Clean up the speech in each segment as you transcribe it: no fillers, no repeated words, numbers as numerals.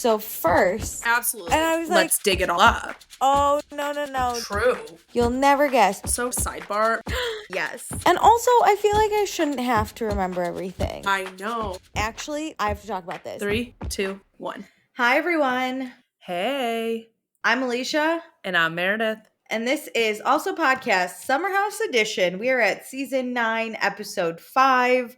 So first, Absolutely. and I was Let's dig it all up. oh, no. True. You'll never guess. So sidebar. Yes. And also, I feel like I shouldn't have to remember everything. I know. Actually, I have to talk about this. 3, 2, 1. Hi, everyone. Hey. I'm Alicia. And I'm Meredith. And this is also podcast Summer House Edition. We are at season 9, episode 5.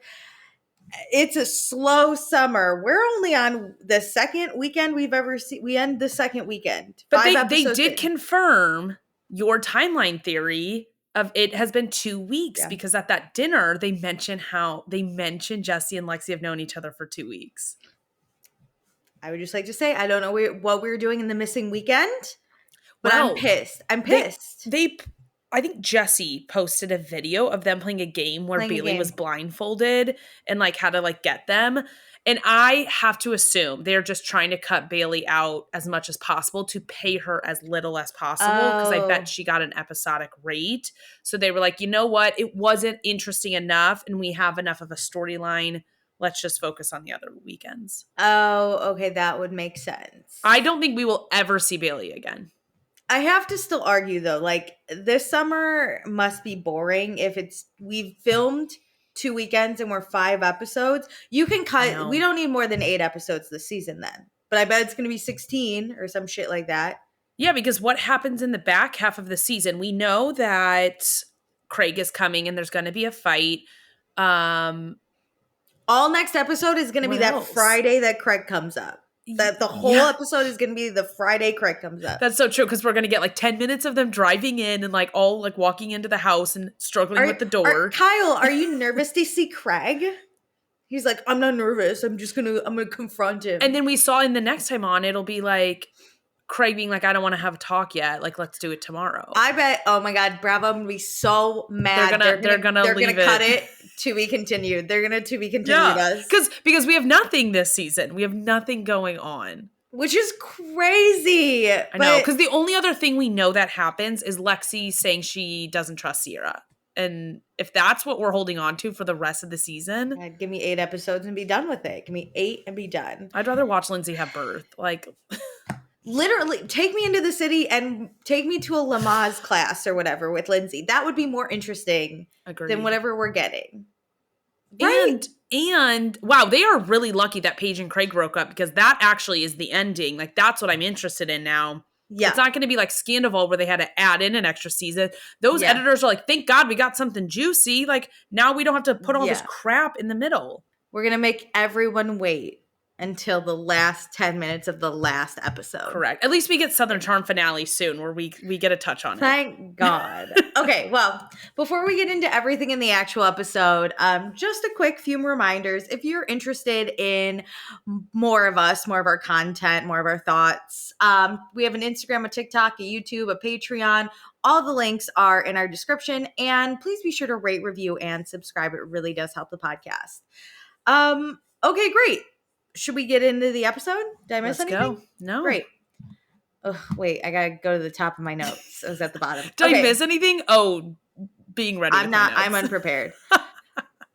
It's a slow summer. We're only on the second weekend we've ever seen. We end the second weekend. But they did confirm your timeline theory of it has been 2 weeks because at that dinner they mentioned Jesse and Lexi have known each other for 2 weeks. I would just like to say I don't know what we were doing in the missing weekend, but I'm pissed. I think Jesse posted a video of them playing a game where Bailey was blindfolded and like had to like get them. And I have to assume they're just trying to cut Bailey out as much as possible to pay her as little as possible because I bet she got an episodic rate. So they were like, you know what? It wasn't interesting enough and we have enough of a storyline. Let's just focus on the other weekends. Oh, okay. That would make sense. I don't think we will ever see Bailey again. I have to still argue though, like this summer must be boring if we've filmed 2 weekends and we're 5 episodes. You can cut, we don't need more than 8 episodes this season then. But I bet it's going to be 16 or some shit like that. Yeah, because what happens in the back half of the season? We know that Craig is coming and there's going to be a fight. All next episode is going to be that Friday that Craig comes up. That the whole episode is going to be the Friday Craig comes up. That's so true because we're going to get like 10 minutes of them driving in and like all like walking into the house and struggling with the door. Kyle, are you nervous to see Craig? He's like, I'm not nervous. I'm going to confront him. And then we saw in the next time on, it'll be like Craig being like, I don't want to have a talk yet. Like, let's do it tomorrow. I bet. Oh my God, Bravo! I'm gonna be so mad. They're gonna cut it to be continued. They're gonna to be continued us because we have nothing this season. We have nothing going on, which is crazy. I know because the only other thing we know that happens is Lexi saying she doesn't trust Sierra, and if that's what we're holding on to for the rest of the season, give me 8 episodes and be done with it. Give me 8 and be done. I'd rather watch Lindsay have birth, like. Literally, take me into the city and take me to a Lamaze class or whatever with Lindsay. That would be more interesting than whatever we're getting. Right? And wow, they are really lucky that Paige and Craig broke up because that actually is the ending. Like, that's what I'm interested in now. Yeah. It's not going to be like Scandival where they had to add in an extra season. Those editors are like, thank God we got something juicy. Like, now we don't have to put all this crap in the middle. We're going to make everyone wait until the last 10 minutes of the last episode. Correct. At least we get Southern Charm finale soon where we get a touch on it. Thank God. Okay, well, before we get into everything in the actual episode, just a quick few reminders. If you're interested in more of us, more of our content, more of our thoughts, we have an Instagram, a TikTok, a YouTube, a Patreon. All the links are in our description. And please be sure to rate, review, and subscribe. It really does help the podcast. Okay, great. Should we get into the episode? Did I miss anything? Go. No. Great. Oh, wait, I gotta go to the top of my notes. I was at the bottom. Did I miss anything? Oh, being ready. I'm unprepared.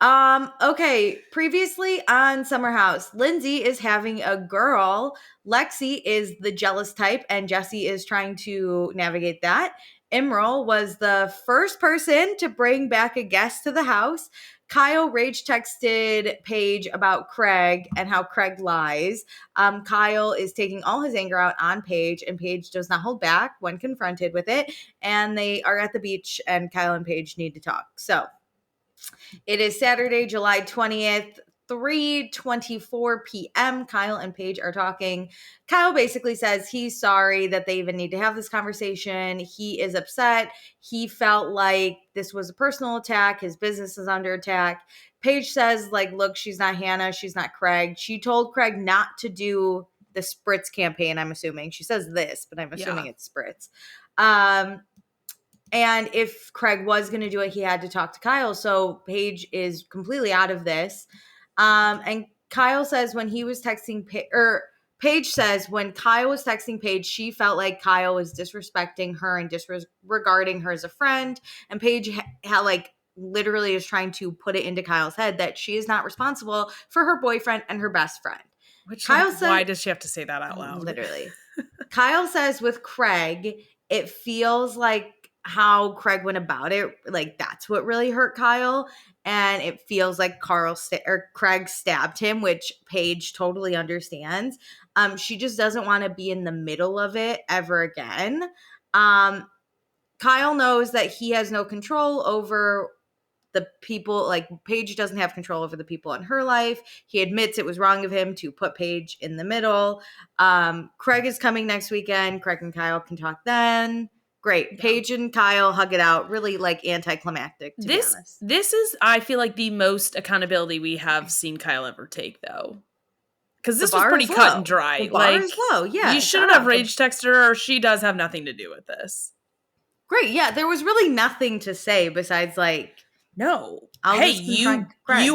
Okay. Previously on Summer House, Lindsay is having a girl. Lexi is the jealous type, and Jesse is trying to navigate that. Emerald was the first person to bring back a guest to the house. Kyle rage texted Paige about Craig and how Craig lies. Kyle is taking all his anger out on Paige, and Paige does not hold back when confronted with it. And they are at the beach, and Kyle and Paige need to talk. So it is Saturday, July 20th, 3:24 p.m. Kyle and Paige are talking. Kyle basically says he's sorry that they even need to have this conversation. He is upset. He felt like this was a personal attack. His business is under attack. Paige says, like, look, she's not Hannah. She's not Craig. She told Craig not to do the Spritz campaign, I'm assuming. She says this, but I'm assuming it's Spritz. And if Craig was going to do it, he had to talk to Kyle. So Paige is completely out of this. And Kyle says when he was texting, Paige says when Kyle was texting Paige, she felt like Kyle was disrespecting her and disregarding her as a friend. And Paige literally is trying to put it into Kyle's head that she is not responsible for her boyfriend and her best friend. Why does she have to say that out loud? Literally. Kyle says with Craig, it feels like how Craig went about it, like that's what really hurt Kyle. And it feels like Craig stabbed him, which Paige totally understands. She just doesn't want to be in the middle of it ever again. Kyle knows that he has no control over the people, like Paige doesn't have control over the people in her life. He admits it was wrong of him to put Paige in the middle. Craig is coming next weekend. Craig and Kyle can talk then. Great. Yeah. Paige and Kyle hug it out. Really like anticlimactic, to be honest. This is, I feel like, the most accountability we have seen Kyle ever take, though. Because this was pretty cut and dry. The bar is low, yeah. You shouldn't have rage texted her, or she does have nothing to do with this. Great, yeah. There was really nothing to say besides like, no. Hey, you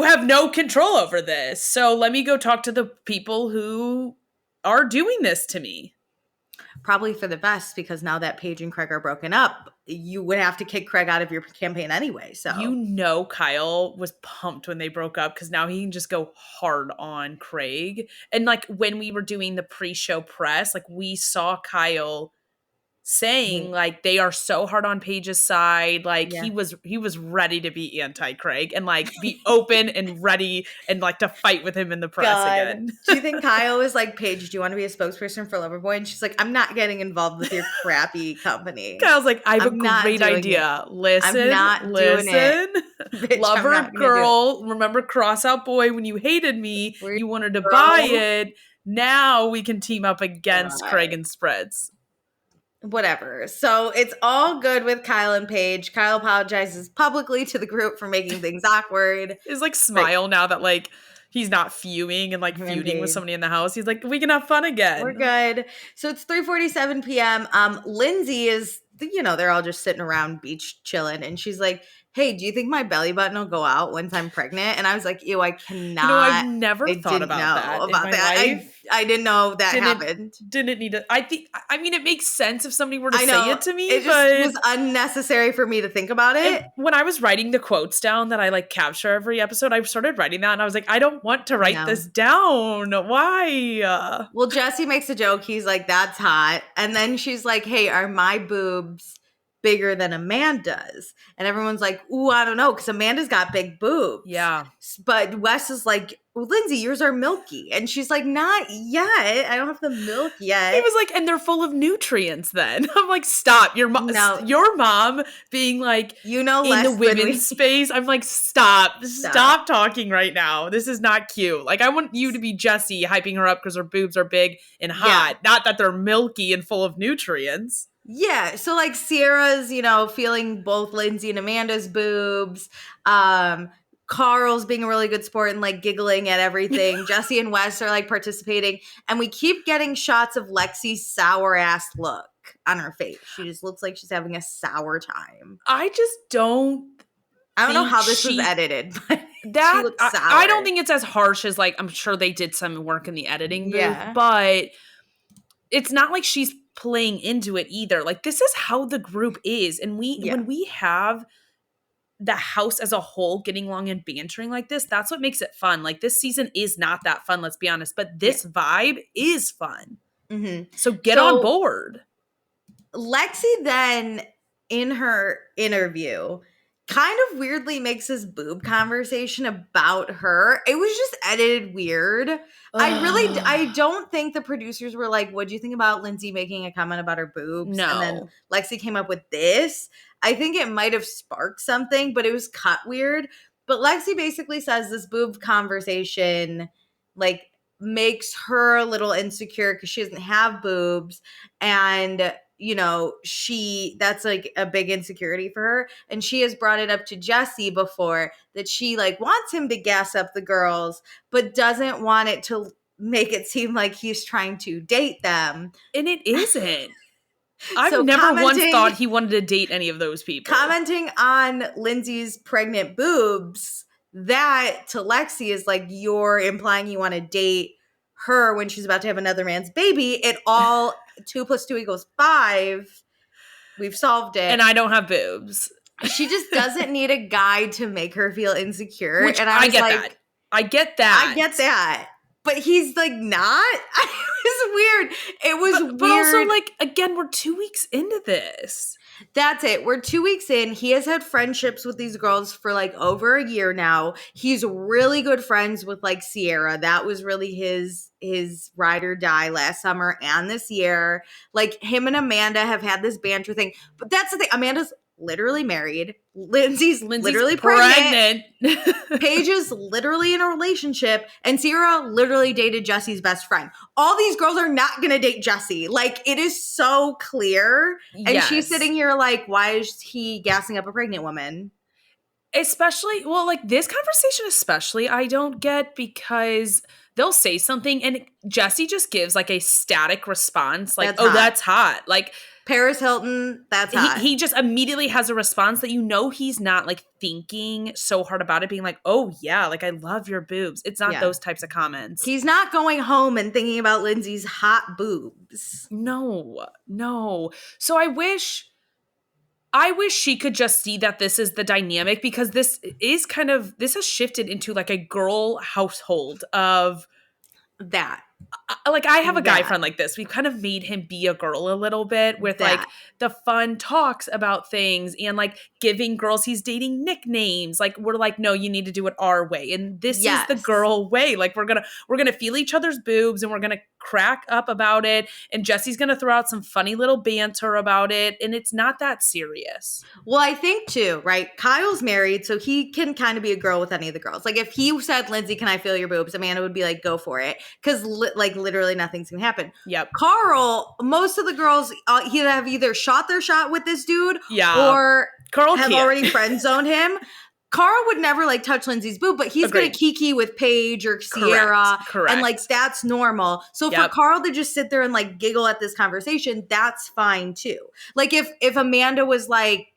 have no control over this. So let me go talk to the people who are doing this to me. Probably for the best, because now that Paige and Craig are broken up, you would have to kick Craig out of your campaign anyway. So Kyle was pumped when they broke up because now he can just go hard on Craig. And like when we were doing the pre-show press, like we saw Kyle saying like they are so hard on Paige's side, like he was ready to be anti-Craig and like be open and ready and like to fight with him in the press again. Do you think Kyle was like, Paige, do you want to be a spokesperson for Loverboy? And she's like, I'm not getting involved with your crappy company. Kyle's like, I have a great idea. Listen, I'm not doing it. Bitch, lover girl, remember Cross Out Boy when you hated me, you wanted to buy it. Now we can team up against Craig and Spreads. Whatever. So it's all good with Kyle and Paige. Kyle apologizes publicly to the group for making things awkward. His like smile now that like he's not fuming and like feuding with somebody in the house. He's like, we can have fun again. We're good. So it's 3:47 p.m. Lindsay is, they're all just sitting around beach chilling, and she's like, hey, do you think my belly button will go out once I'm pregnant? And I was like, ew, I cannot. I've never thought about that. I didn't know that happened. Didn't need it. I mean, it makes sense if somebody were to say it to me. It just was unnecessary for me to think about it. When I was writing the quotes down that I like capture every episode, I started writing that and I was like, I don't want to write this down. Why? Well, Jesse makes a joke. He's like, that's hot. And then she's like, hey, are my boobs bigger than Amanda's? And everyone's like, ooh, I don't know, because Amanda's got big boobs. Yeah. But Wes is like, well, Lindsay, yours are milky. And she's like, not yet. I don't have the milk yet. He was like, and they're full of nutrients then. I'm like, stop. Your mom being like, in the women's space. I'm like, stop talking right now. This is not cute. Like, I want you to be Jessie hyping her up because her boobs are big and hot. Not that they're milky and full of nutrients. Yeah, so like Sierra's, feeling both Lindsay and Amanda's boobs. Carl's being a really good sport and like giggling at everything. Jesse and Wes are like participating, and we keep getting shots of Lexi's sour ass look on her face. She just looks like she's having a sour time. I don't know how this was edited, but she looks sour. I don't think it's as harsh as like I'm sure they did some work in the editing booth, but it's not like she's playing into it either. Like this is how the group is, and when we have the house as a whole getting along and bantering like this, that's what makes it fun. Like this season is not that fun, let's be honest, but this vibe is fun. Mm-hmm. So get on board. Lexi then in her interview kind of weirdly makes this boob conversation about her. It was just edited weird. I don't think the producers were like, what do you think about Lindsay making a comment about her boobs? No. And then Lexi came up with this. I think it might have sparked something, but it was cut weird. But Lexi basically says this boob conversation like makes her a little insecure because she doesn't have boobs, and that's like a big insecurity for her. And she has brought it up to Jesse before that she like wants him to gas up the girls, but doesn't want it to make it seem like he's trying to date them. And it isn't. I've never once thought he wanted to date any of those people. Commenting on Lindsay's pregnant boobs, that to Lexi is like, you're implying you want to date her when she's about to have another man's baby. It all 2 + 2 = 5. We've solved it. And I don't have boobs. She just doesn't need a guy to make her feel insecure. Which and I get that. I get that. I get that. but he's like not. It was weird. It was weird. But also, like, again, we're 2 weeks into this. That's it. We're 2 weeks in. He has had friendships with these girls for like over a year now. He's really good friends with like Sierra. That was really his ride or die last summer and this year. Like him and Amanda have had this banter thing. But that's the thing. Amanda's literally married. Lindsay's literally pregnant. Paige is literally in a relationship, and Sierra literally dated Jesse's best friend. All these girls are not going to date Jesse. Like, it is so clear. And she's sitting here like, why is he gassing up a pregnant woman? Especially, well, like this conversation especially, I don't get, because they'll say something and Jesse just gives like a static response, like, that's hot. Like, Paris Hilton, that's hot. He just immediately has a response that he's not like thinking so hard about it, being like, oh yeah, like I love your boobs. It's not those types of comments. He's not going home and thinking about Lindsay's hot boobs. No. So I wish she could just see that this is the dynamic, because this has shifted into like a girl household of that. Like, I have a guy friend like this. We've kind of made him be a girl a little bit with like the fun talks about things and like giving girls he's dating nicknames. Like, we're like, no, you need to do it our way. And this is the girl way. Like, we're gonna feel each other's boobs and we're gonna crack up about it. And Jesse's gonna throw out some funny little banter about it. And it's not that serious. Well, I think too, right? Kyle's married, so he can kind of be a girl with any of the girls. Like, if he said, Lindsay, can I feel your boobs? Amanda would be like, go for it. Because literally nothing's gonna happen. Yep. Carl, most of the girls have either shot their shot with this dude or Carl have already friend zoned him. Carl would never like touch Lindsay's boob, but he's gonna kiki with Paige or Sierra. Correct. And like that's normal. So for Carl to just sit there and like giggle at this conversation, that's fine too. Like if Amanda was like,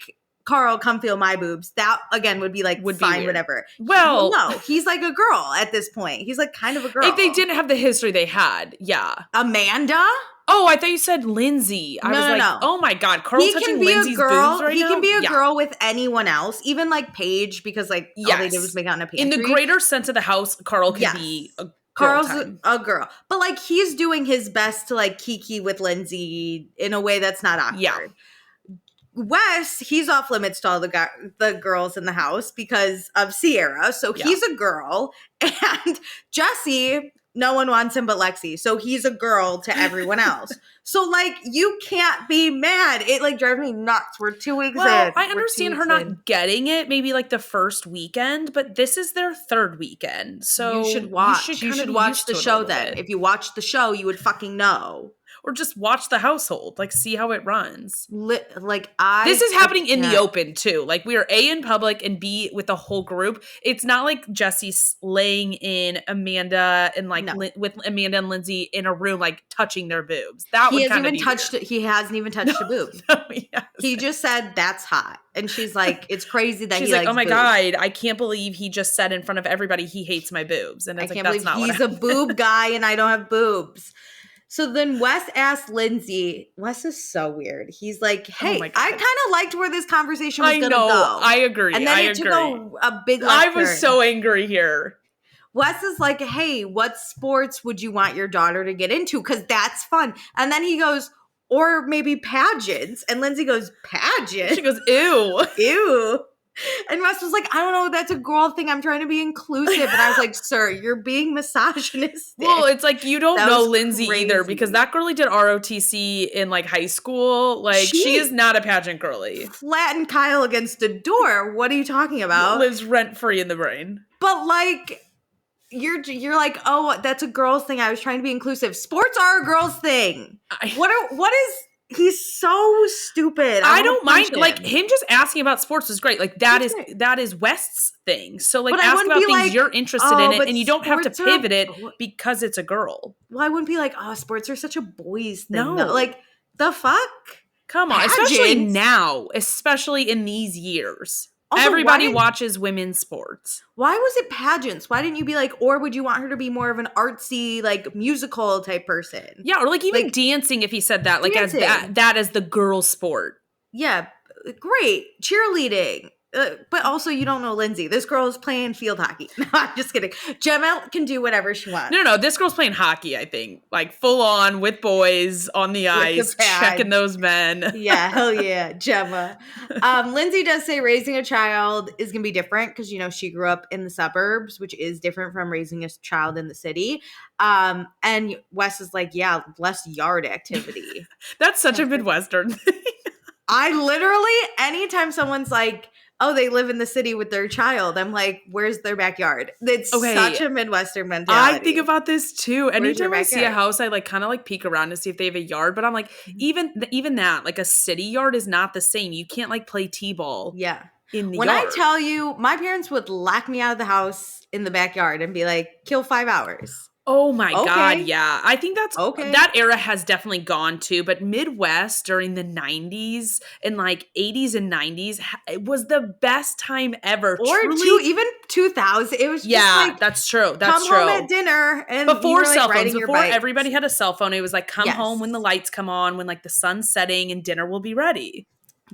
Carl, come feel my boobs, that again would be like fine, whatever. Well, no, he's like a girl at this point. He's like kind of a girl. If they didn't have the history they had, Amanda? Oh, I thought you said Lindsay. I was like, oh my God, Carl's touching Lindsay's boobs right now? He can be a girl with anyone else, even like Paige, because like all they did was make out in a pantry. In the greater sense of the house, Carl can be a girl. Carl's a girl. But like he's doing his best to like kiki with Lindsay in a way that's not awkward. Yeah. Wes, he's off limits to all the girls in the house because of Sierra. So he's a girl. And Jesse, no one wants him but Lexi. So he's a girl to everyone else. So like you can't be mad. It like drives me nuts. We're 2 weeks in. I understand her not getting it maybe like the first weekend, but this is their third weekend. So you should watch. You should watch the show then. If you watch the show, you would fucking know. Or just watch the household, like see how it runs. This is happening in the open too. Like we are A, in public, and B, with the whole group. It's not like Jesse's laying in Amanda and with Amanda and Lindsay in a room, like touching their boobs. That would kind of be weird. He hasn't even touched a boob. He just said that's hot, and she's like, it's crazy that she's he like, likes oh my boobs. God, I can't believe he just said in front of everybody he hates my boobs, and I can't believe he's a boob guy and I don't have boobs. So then Wes asked Lindsay, Wes is so weird. He's like, hey, I kind of liked where this conversation was going to go. I agree. And then it took a big left I was so angry here. Wes is like, hey, what sports would you want your daughter to get into? Because that's fun. And then he goes, or maybe pageants. And Lindsay goes, pageants? She goes, ew. Ew. And Russ was like, I don't know, that's a girl thing. I'm trying to be inclusive. And I was like, sir, you're being misogynistic. Well, it's like you don't know Lindsay either, because that girlie did ROTC in like high school. Like she is not a pageant girly. Flattened Kyle against a door. What are you talking about? Lives rent free in the brain. But like you're like, oh, that's a girl's thing. I was trying to be inclusive. Sports are a girl's thing. What is he's so stupid. I don't mind like him just asking about sports is great. Like that is West's thing. So like ask about things you're interested in it, and you don't have to pivot it because it's a girl. Well, I wouldn't be like, oh, sports are such a boys thing. No. Like the fuck? Come on. Pageants. Especially now, especially in these years. Also, everybody watches women's sports. Why was it pageants? Why didn't you be like, or would you want her to be more of an artsy, like musical type person? Yeah, or like even dancing if he said that, like dancing. as that as the girl sport. Yeah, great. Cheerleading. But also, you don't know Lindsay. This girl is playing field hockey. No, I'm just kidding. Gemma can do whatever she wants. No, this girl's playing hockey, I think. Like, full on with boys on the ice, checking those men. Yeah, hell yeah, Gemma. Lindsay does say raising a child is going to be different because, she grew up in the suburbs, which is different from raising a child in the city. And Wes is like, yeah, less yard activity. That's such a Midwestern thing. I literally, anytime someone's like, oh, they live in the city with their child, I'm like, where's their backyard? It's such a Midwestern mentality. I think about this too. Anytime I see a house, I like kind of like peek around to see if they have a yard. But I'm like, even that, like a city yard is not the same. You can't like play t-ball. Yeah. In the when yard. I tell you, my parents would lock me out of the house in the backyard and be like, kill 5 hours. Oh my God, yeah. I think that era has definitely gone too, but Midwest during the 90s and like 80s and 90s, it was the best time ever. Or even 2000. It was just like, that's true. Come home at dinner and before cell phones, before everybody had a cell phone, it was like come home when the lights come on, when like the sun's setting and dinner will be ready.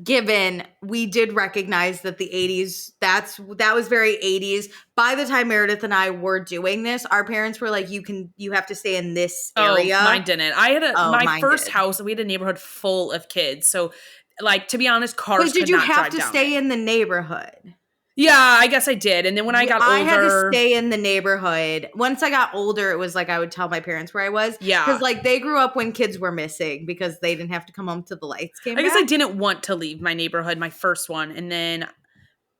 Given we did recognize that the 80s, that was very 80s. By the time Meredith and I were doing this, our parents were like, you have to stay in this area. Oh, mine didn't. I had my first house, we had a neighborhood full of kids. So like, to be honest, cars could not drive down. Did you have to stay in the neighborhood? Yeah, I guess I did. And then when I got older, I had to stay in the neighborhood. Once I got older, it was like I would tell my parents where I was. Yeah. Because like they grew up when kids were missing because they didn't have to come home till the lights came back. I guess I didn't want to leave my neighborhood, my first one. And then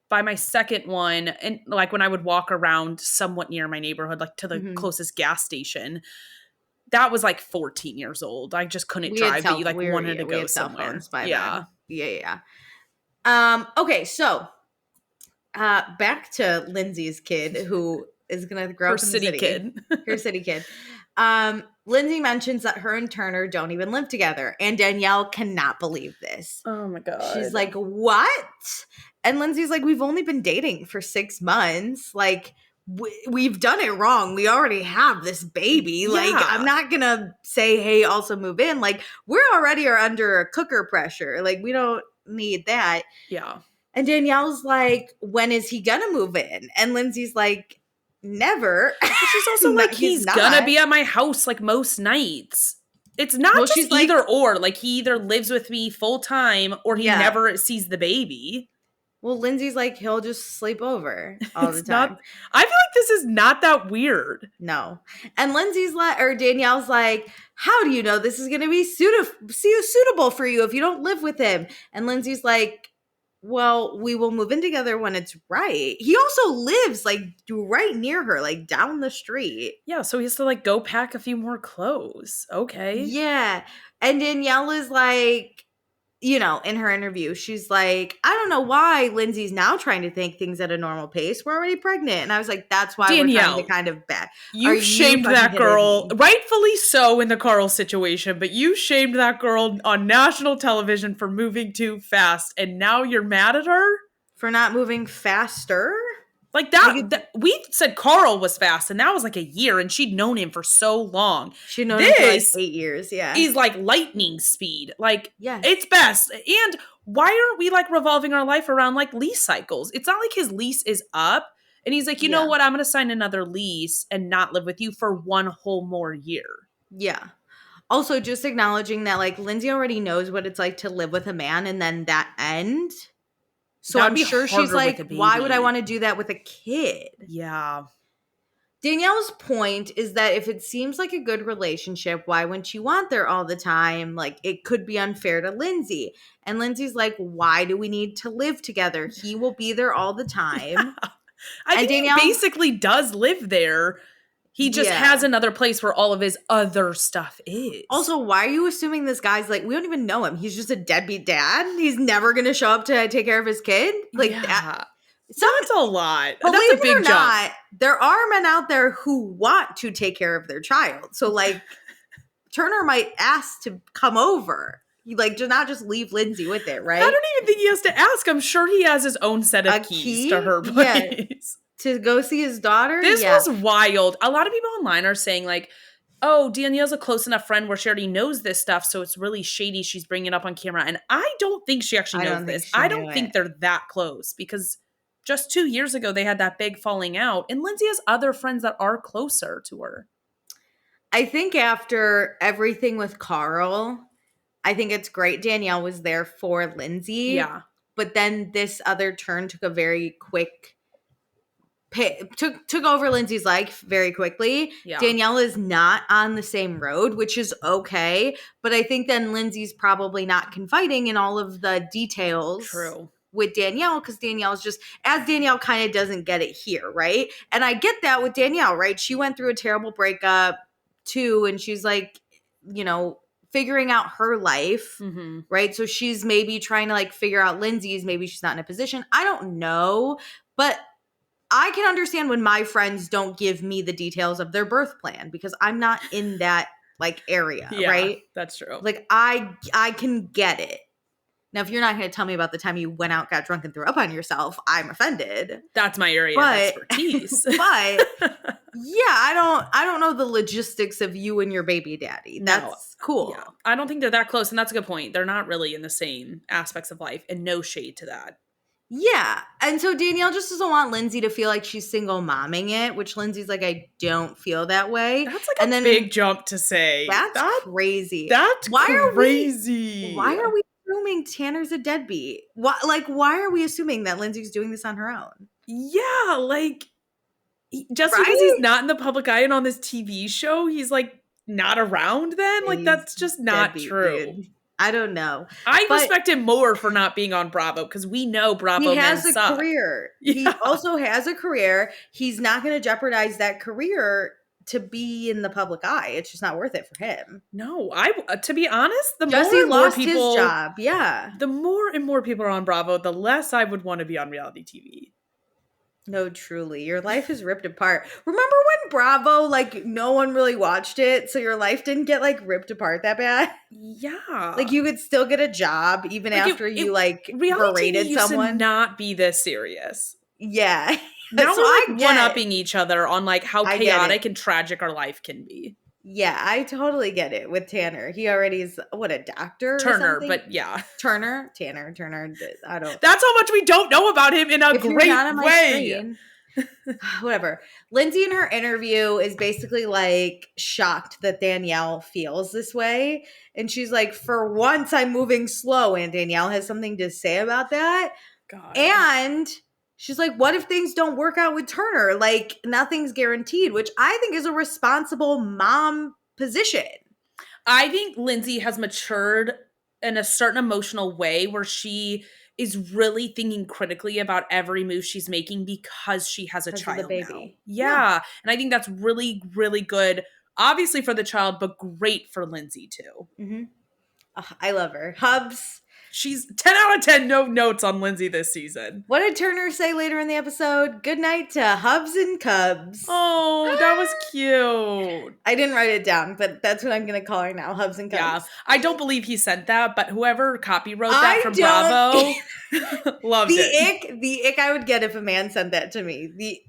by my second one, and like when I would walk around somewhat near my neighborhood, like to the closest gas station, that was like 14 years old. I just couldn't drive, but you like wanted to go somewhere. Yeah. Okay, so back to Lindsay's kid who is going to grow up in the city. Her city kid. Lindsay mentions that her and Turner don't even live together. And Danielle cannot believe this. Oh my God. She's like, what? And Lindsay's like, we've only been dating for 6 months. Like, we've done it wrong. We already have this baby. Yeah. Like, I'm not going to say, hey, also move in. Like, we're already under a cooker pressure. Like, we don't need that. Yeah. And Danielle's like, when is he gonna move in? And Lindsay's like, never. But she's also like, he's gonna be at my house like most nights. It's not just either or. Like, he either lives with me full time or he never sees the baby. Well, Lindsay's like, he'll just sleep over all the time. I feel like this is not that weird. No. And Danielle's like, how do you know this is gonna be suitable for you if you don't live with him? And Lindsay's like, well, we will move in together when it's right. He also lives like right near her, like down the street. Yeah, so he has to like go pack a few more clothes. Okay. Yeah. And Danielle is like, in her interview, she's like, I don't know why Lindsay's now trying to take things at a normal pace. We're already pregnant. And I was like, that's why Danielle, we're trying to kind of back. You shamed that girl, rightfully so in the Carl situation, but you shamed that girl on national television for moving too fast. And now you're mad at her? For not moving faster? Like that, we said Carl was fast, and that was like a year, and she'd known him for so long. She'd known him for like 8 years, yeah. He's like lightning speed. Like, yes. It's best. And why aren't we like revolving our life around like lease cycles? It's not like his lease is up, and he's like, you know what? I'm going to sign another lease and not live with you for 1 whole more year. Yeah. Also, just acknowledging that like Lindsay already knows what it's like to live with a man, and then that end. So I'm sure she's like, why would I want to do that with a kid? Yeah. Danielle's point is that if it seems like a good relationship, why wouldn't you want there all the time? Like, it could be unfair to Lindsay. And Lindsay's like, why do we need to live together? He will be there all the time. I think Danielle he basically does live there. He just has another place where all of his other stuff is. Also, why are you assuming this guy's like, we don't even know him. He's just a deadbeat dad. He's never going to show up to take care of his kid. Like that. That's a lot. That's a big jump. There are men out there who want to take care of their child. So like Turner might ask to come over. Like, to not just leave Lindsay with it, right? I don't even think he has to ask. I'm sure he has his own set of keys to her place. To go see his daughter? This was wild. A lot of people online are saying like, oh, Danielle's a close enough friend where she already knows this stuff, so it's really shady she's bringing it up on camera. And I don't think she actually I knows don't think this. she I knew don't think it. they're that close because just 2 years ago they had that big falling out, and Lindsay has other friends that are closer to her. I think after everything with Carl, I think it's great Danielle was there for Lindsay. Yeah. But then this other turn took a very quick took over Lindsay's life very quickly. Yeah. Danielle is not on the same road, which is okay. But I think then Lindsay's probably not confiding in all of the details. True. With Danielle, because Danielle's just, as Danielle kind of doesn't get it here, right? And I get that with Danielle, right? She went through a terrible breakup too, and she's like, figuring out her life, right? So she's maybe trying to like figure out Lindsay's, maybe she's not in a position. I don't know, but I can understand when my friends don't give me the details of their birth plan because I'm not in that like area, right? That's true. Like I can get it. Now, if you're not going to tell me about the time you went out, got drunk, and threw up on yourself, I'm offended. That's my area of expertise. But I don't know the logistics of you and your baby daddy. That's cool. Yeah. I don't think they're that close, and that's a good point. They're not really in the same aspects of life, and no shade to that. Yeah. And so Danielle just doesn't want Lindsay to feel like she's single momming it, which Lindsay's like, I don't feel that way. That's like a big jump to say. That's crazy. That's crazy. Why are we assuming Tanner's a deadbeat? Why are we assuming that Lindsay's doing this on her own? Yeah, like just because he's not in the public eye and on this TV show, he's like not around then? Like that's just not true. Dude. I don't know. I respect him more for not being on Bravo because we know Bravo men suck. He has a career. Yeah. He also has a career. He's not going to jeopardize that career to be in the public eye. It's just not worth it for him. No, to be honest, the Jesse more and more lost people, his job. Yeah. The more and more people are on Bravo, the less I would want to be on reality TV. No, truly. Your life is ripped apart. Remember when Bravo, like, no one really watched it, so your life didn't get, like, ripped apart that bad? Yeah. Like, you could still get a job even after you, like, berated TV someone. Used to not be this serious. Yeah. Now we're, like, one-upping each other on, like, how chaotic and tragic our life can be. Yeah, I totally get it with Tanner. He already is, a doctor? Turner, but yeah. Tanner, I don't. That's how much we don't know about him in a great way. Whatever. Lindsay in her interview is basically like shocked that Danielle feels this way. And she's like, for once I'm moving slow. And Danielle has something to say about that. God. And she's like, what if things don't work out with Turner? Like, nothing's guaranteed, which I think is a responsible mom position. I think Lindsay has matured in a certain emotional way where she is really thinking critically about every move she's making because she has a child now. Yeah. And I think that's really, really good, obviously for the child, but great for Lindsay too. Mm-hmm. Oh, I love her. Hubs. She's 10 out of 10 no notes on Lindsay this season. What did Turner say later in the episode? Good night to Hubs and Cubs. Oh, that was cute. I didn't write it down, but that's what I'm going to call her now, Hubs and Cubs. Yeah, I don't believe he sent that, but whoever copywrote that from Bravo loved it. The ick I would get if a man sent that to me.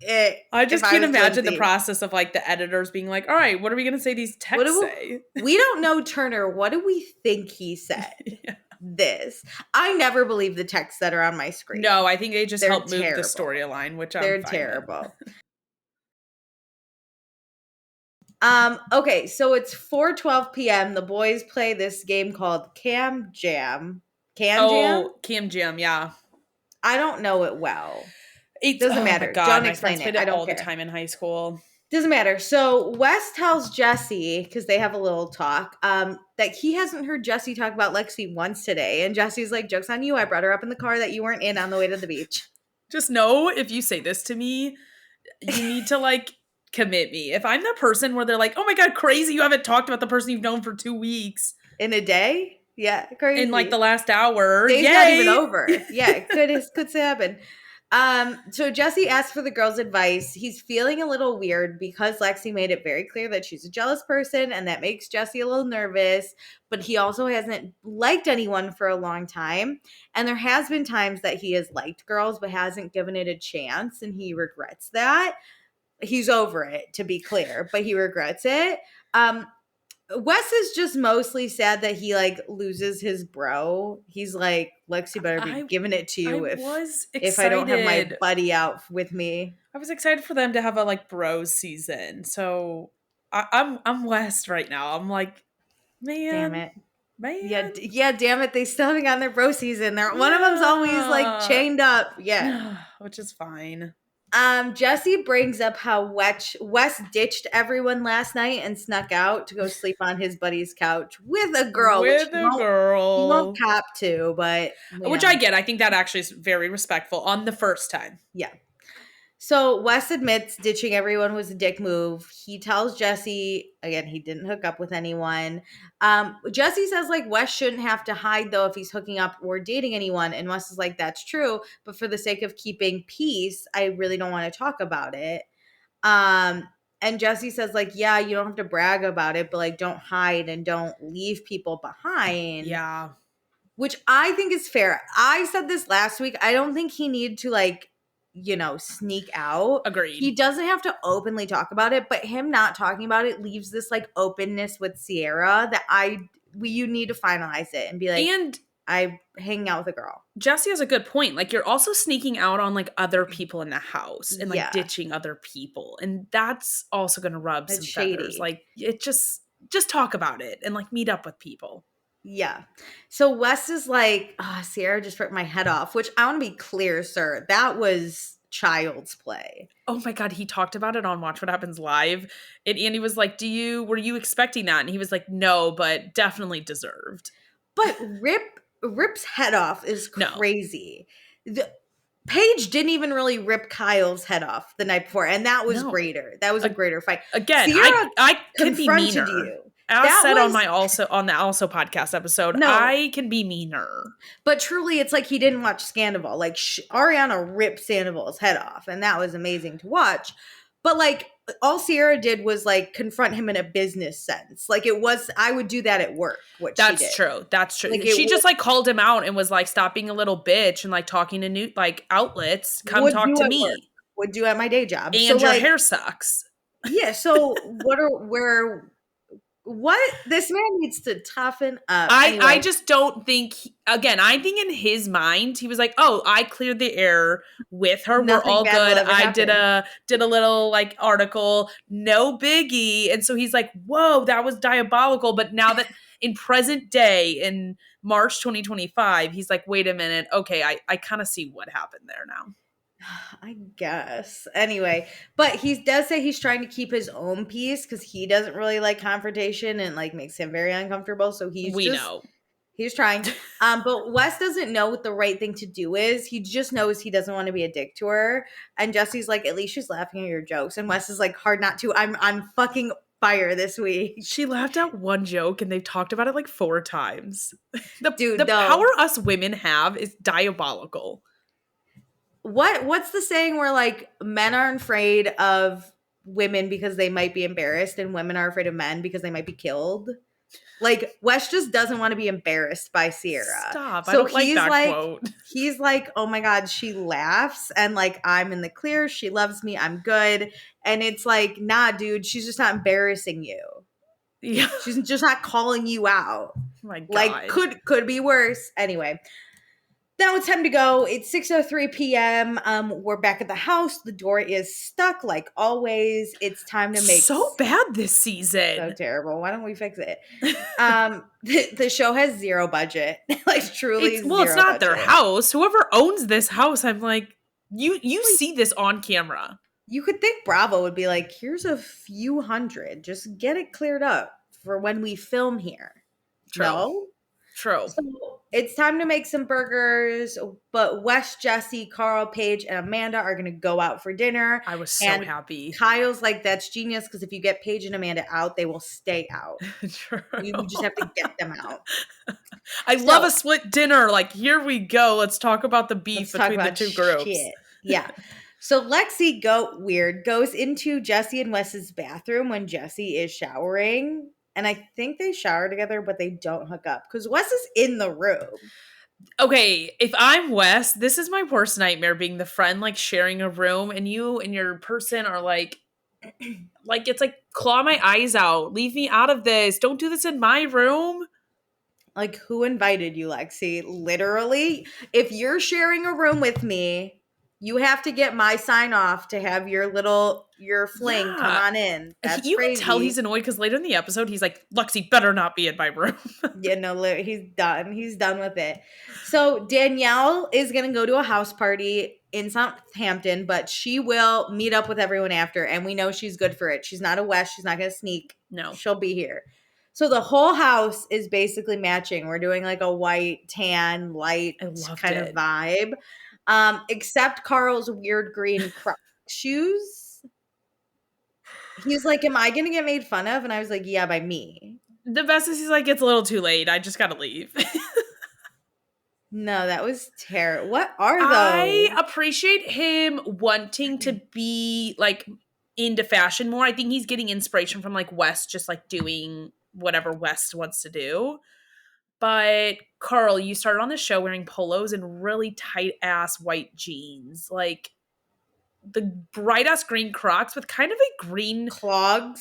I just can't imagine the process of like the editors being like, all right, what are we going to say these texts say? We don't know Turner. What do we think he said? Yeah. This. I never believe the texts that are on my screen. No, I think they just help move the storyline, which they're fine terrible. Okay, so it's 4:12 p.m. The boys play this game called Cam Jam. Jam? Cam Jam, yeah. I don't know it well. It doesn't matter. Don't explain it. I don't all care. The time in high school. Doesn't matter. So Wes tells Jesse, because they have a little talk, that he hasn't heard Jesse talk about Lexi once today. And Jesse's like, joke's on you. I brought her up in the car that you weren't in on the way to the beach. Just know if you say this to me, you need to like commit me. If I'm the person where they're like, oh my God, crazy. You haven't talked about the person you've known for 2 weeks. In a day? Yeah, crazy. In like the last hour. Day's not even over. Yeah, it could happen. So Jesse asked for the girls' advice. He's feeling a little weird because Lexi made it very clear that she's a jealous person and that makes Jesse a little nervous, but he also hasn't liked anyone for a long time. And there has been times that he has liked girls but hasn't given it a chance, and he regrets that. He's over it, to be clear, but he regrets it. Wes is just mostly sad that he like loses his bro. He's like, Lexi better be giving it to you if I don't have my buddy out with me. I was excited for them to have a like bros season. So I'm West right now. I'm like, Damn it. Man. Yeah, damn it. They still haven't gotten their bro season. One of them's always like chained up. Yeah. Which is fine. Jesse brings up how Wes ditched everyone last night and snuck out to go sleep on his buddy's couch with a girl. He won't cop to, but which I get. I think that actually is very respectful on the first time. Yeah. So Wes admits ditching everyone was a dick move. He tells Jesse, again, he didn't hook up with anyone. Jesse says, like, Wes shouldn't have to hide, though, if he's hooking up or dating anyone. And Wes is like, that's true. But for the sake of keeping peace, I really don't want to talk about it. And Jesse says, like, yeah, you don't have to brag about it, but, like, don't hide and don't leave people behind. Yeah. Which I think is fair. I said this last week. I don't think he needed to, like, sneak out. Agreed. He doesn't have to openly talk about it, but him not talking about it leaves this like openness with Sierra that you need to finalize it and be like, and I hang out with a girl. Jesse has a good point. Like, you're also sneaking out on like other people in the house and like ditching other people, and that's also going to rub some feathers. Like, it just talk about it and like meet up with people. Yeah. So Wes is like, Sierra just ripped my head off, which I want to be clear, sir. That was child's play. Oh my God. He talked about it on Watch What Happens Live. And Andy was like, were you expecting that? And he was like, no, but definitely deserved. But Rip's head off is crazy. Paige didn't even really rip Kyle's head off the night before. And that was greater. That was a greater fight. Again, Sierra I could be meaner. You. As said on the Also podcast episode, I can be meaner. But truly, it's like he didn't watch Sandoval. Like, Ariana ripped Sandoval's head off, and that was amazing to watch. But, like, all Sierra did was, like, confront him in a business sense. Like, I would do that at work, That's true. That's true. Like, she just, like, called him out and was, like, stop being a little bitch and, like, talking to new, like, outlets. Come talk to me. Work. Would do at my day job. And so, your hair sucks. Yeah, so what this man needs to toughen up. I just don't think I think in his mind he was like, oh, I cleared the air with her. We're all good. I did a little like article, no biggie. And so he's like, whoa, that was diabolical. But now that in present day in March 2025, he's like, wait a minute. Okay, I kind of see what happened there now. I guess. Anyway, but he does say he's trying to keep his own peace because he doesn't really like confrontation and like makes him very uncomfortable. So he's trying. But Wes doesn't know what the right thing to do is. He just knows he doesn't want to be a dick to her. And Jesse's like, at least she's laughing at your jokes. And Wes is like, hard not to. I'm on fucking fire this week. She laughed at one joke and they've talked about it like 4 times. The power us women have is diabolical. What's the saying where like men are afraid of women because they might be embarrassed and women are afraid of men because they might be killed? Like, Wes just doesn't want to be embarrassed by Sierra. Stop. So I don't like that quote. He's like, oh my God, she laughs and like I'm in the clear. She loves me. I'm good. And it's like, nah, dude, she's just not embarrassing you. Yeah. She's just not calling you out. Oh my God. Like, could be worse. Anyway. Now it's time to go. It's 6:03 p.m. We're back at the house. The door is stuck like always. It's time to make so bad this season. So terrible. Why don't we fix it? The show has zero budget. Like truly it's not budget. Their house. Whoever owns this house, I'm like, you see this on camera. You could think Bravo would be like, here's a few hundred. Just get it cleared up for when we film here. True. No? True. So it's time to make some burgers, but Wes, Jesse, Carl, Paige, and Amanda are going to go out for dinner. I was so happy. Kyle's like, that's genius because if you get Paige and Amanda out, they will stay out. True. You just have to get them out. I love a split dinner. Like, here we go. Let's talk about the beef between the two groups. Shit. Yeah. So Lexi goes into Jesse and Wes's bathroom when Jesse is showering. And I think they shower together, but they don't hook up because Wes is in the room. Okay, if I'm Wes, this is my worst nightmare, being the friend like sharing a room and you and your person are like Like, it's like, claw my eyes out. Leave me out of this. Don't do this in my room. Like, who invited you, Lexi? Literally, if you're sharing a room with me, you have to get my sign off to have your fling come on in. That's You can tell crazy. he's annoyed because later in the episode, he's like, Lexi better not be in my room. Yeah, no, he's done. He's done with it. So Danielle is going to go to a house party in Southampton, but she will meet up with everyone after, and we know she's good for it. She's not a West. She's not going to sneak. No. She'll be here. So the whole house is basically matching. We're doing like a white, tan, light kind of vibe. Except Carl's weird green Crocs shoes. He's like, am I going to get made fun of? And I was like, yeah, by me. The best is he's like, it's a little too late. I just got to leave. No, that was terrible. What are those? I appreciate him wanting to be like into fashion more. I think he's getting inspiration from like West, just like doing whatever West wants to do. But Carl, you started on the show wearing polos and really tight ass white jeans. Like the bright ass green Crocs with kind of a green Croc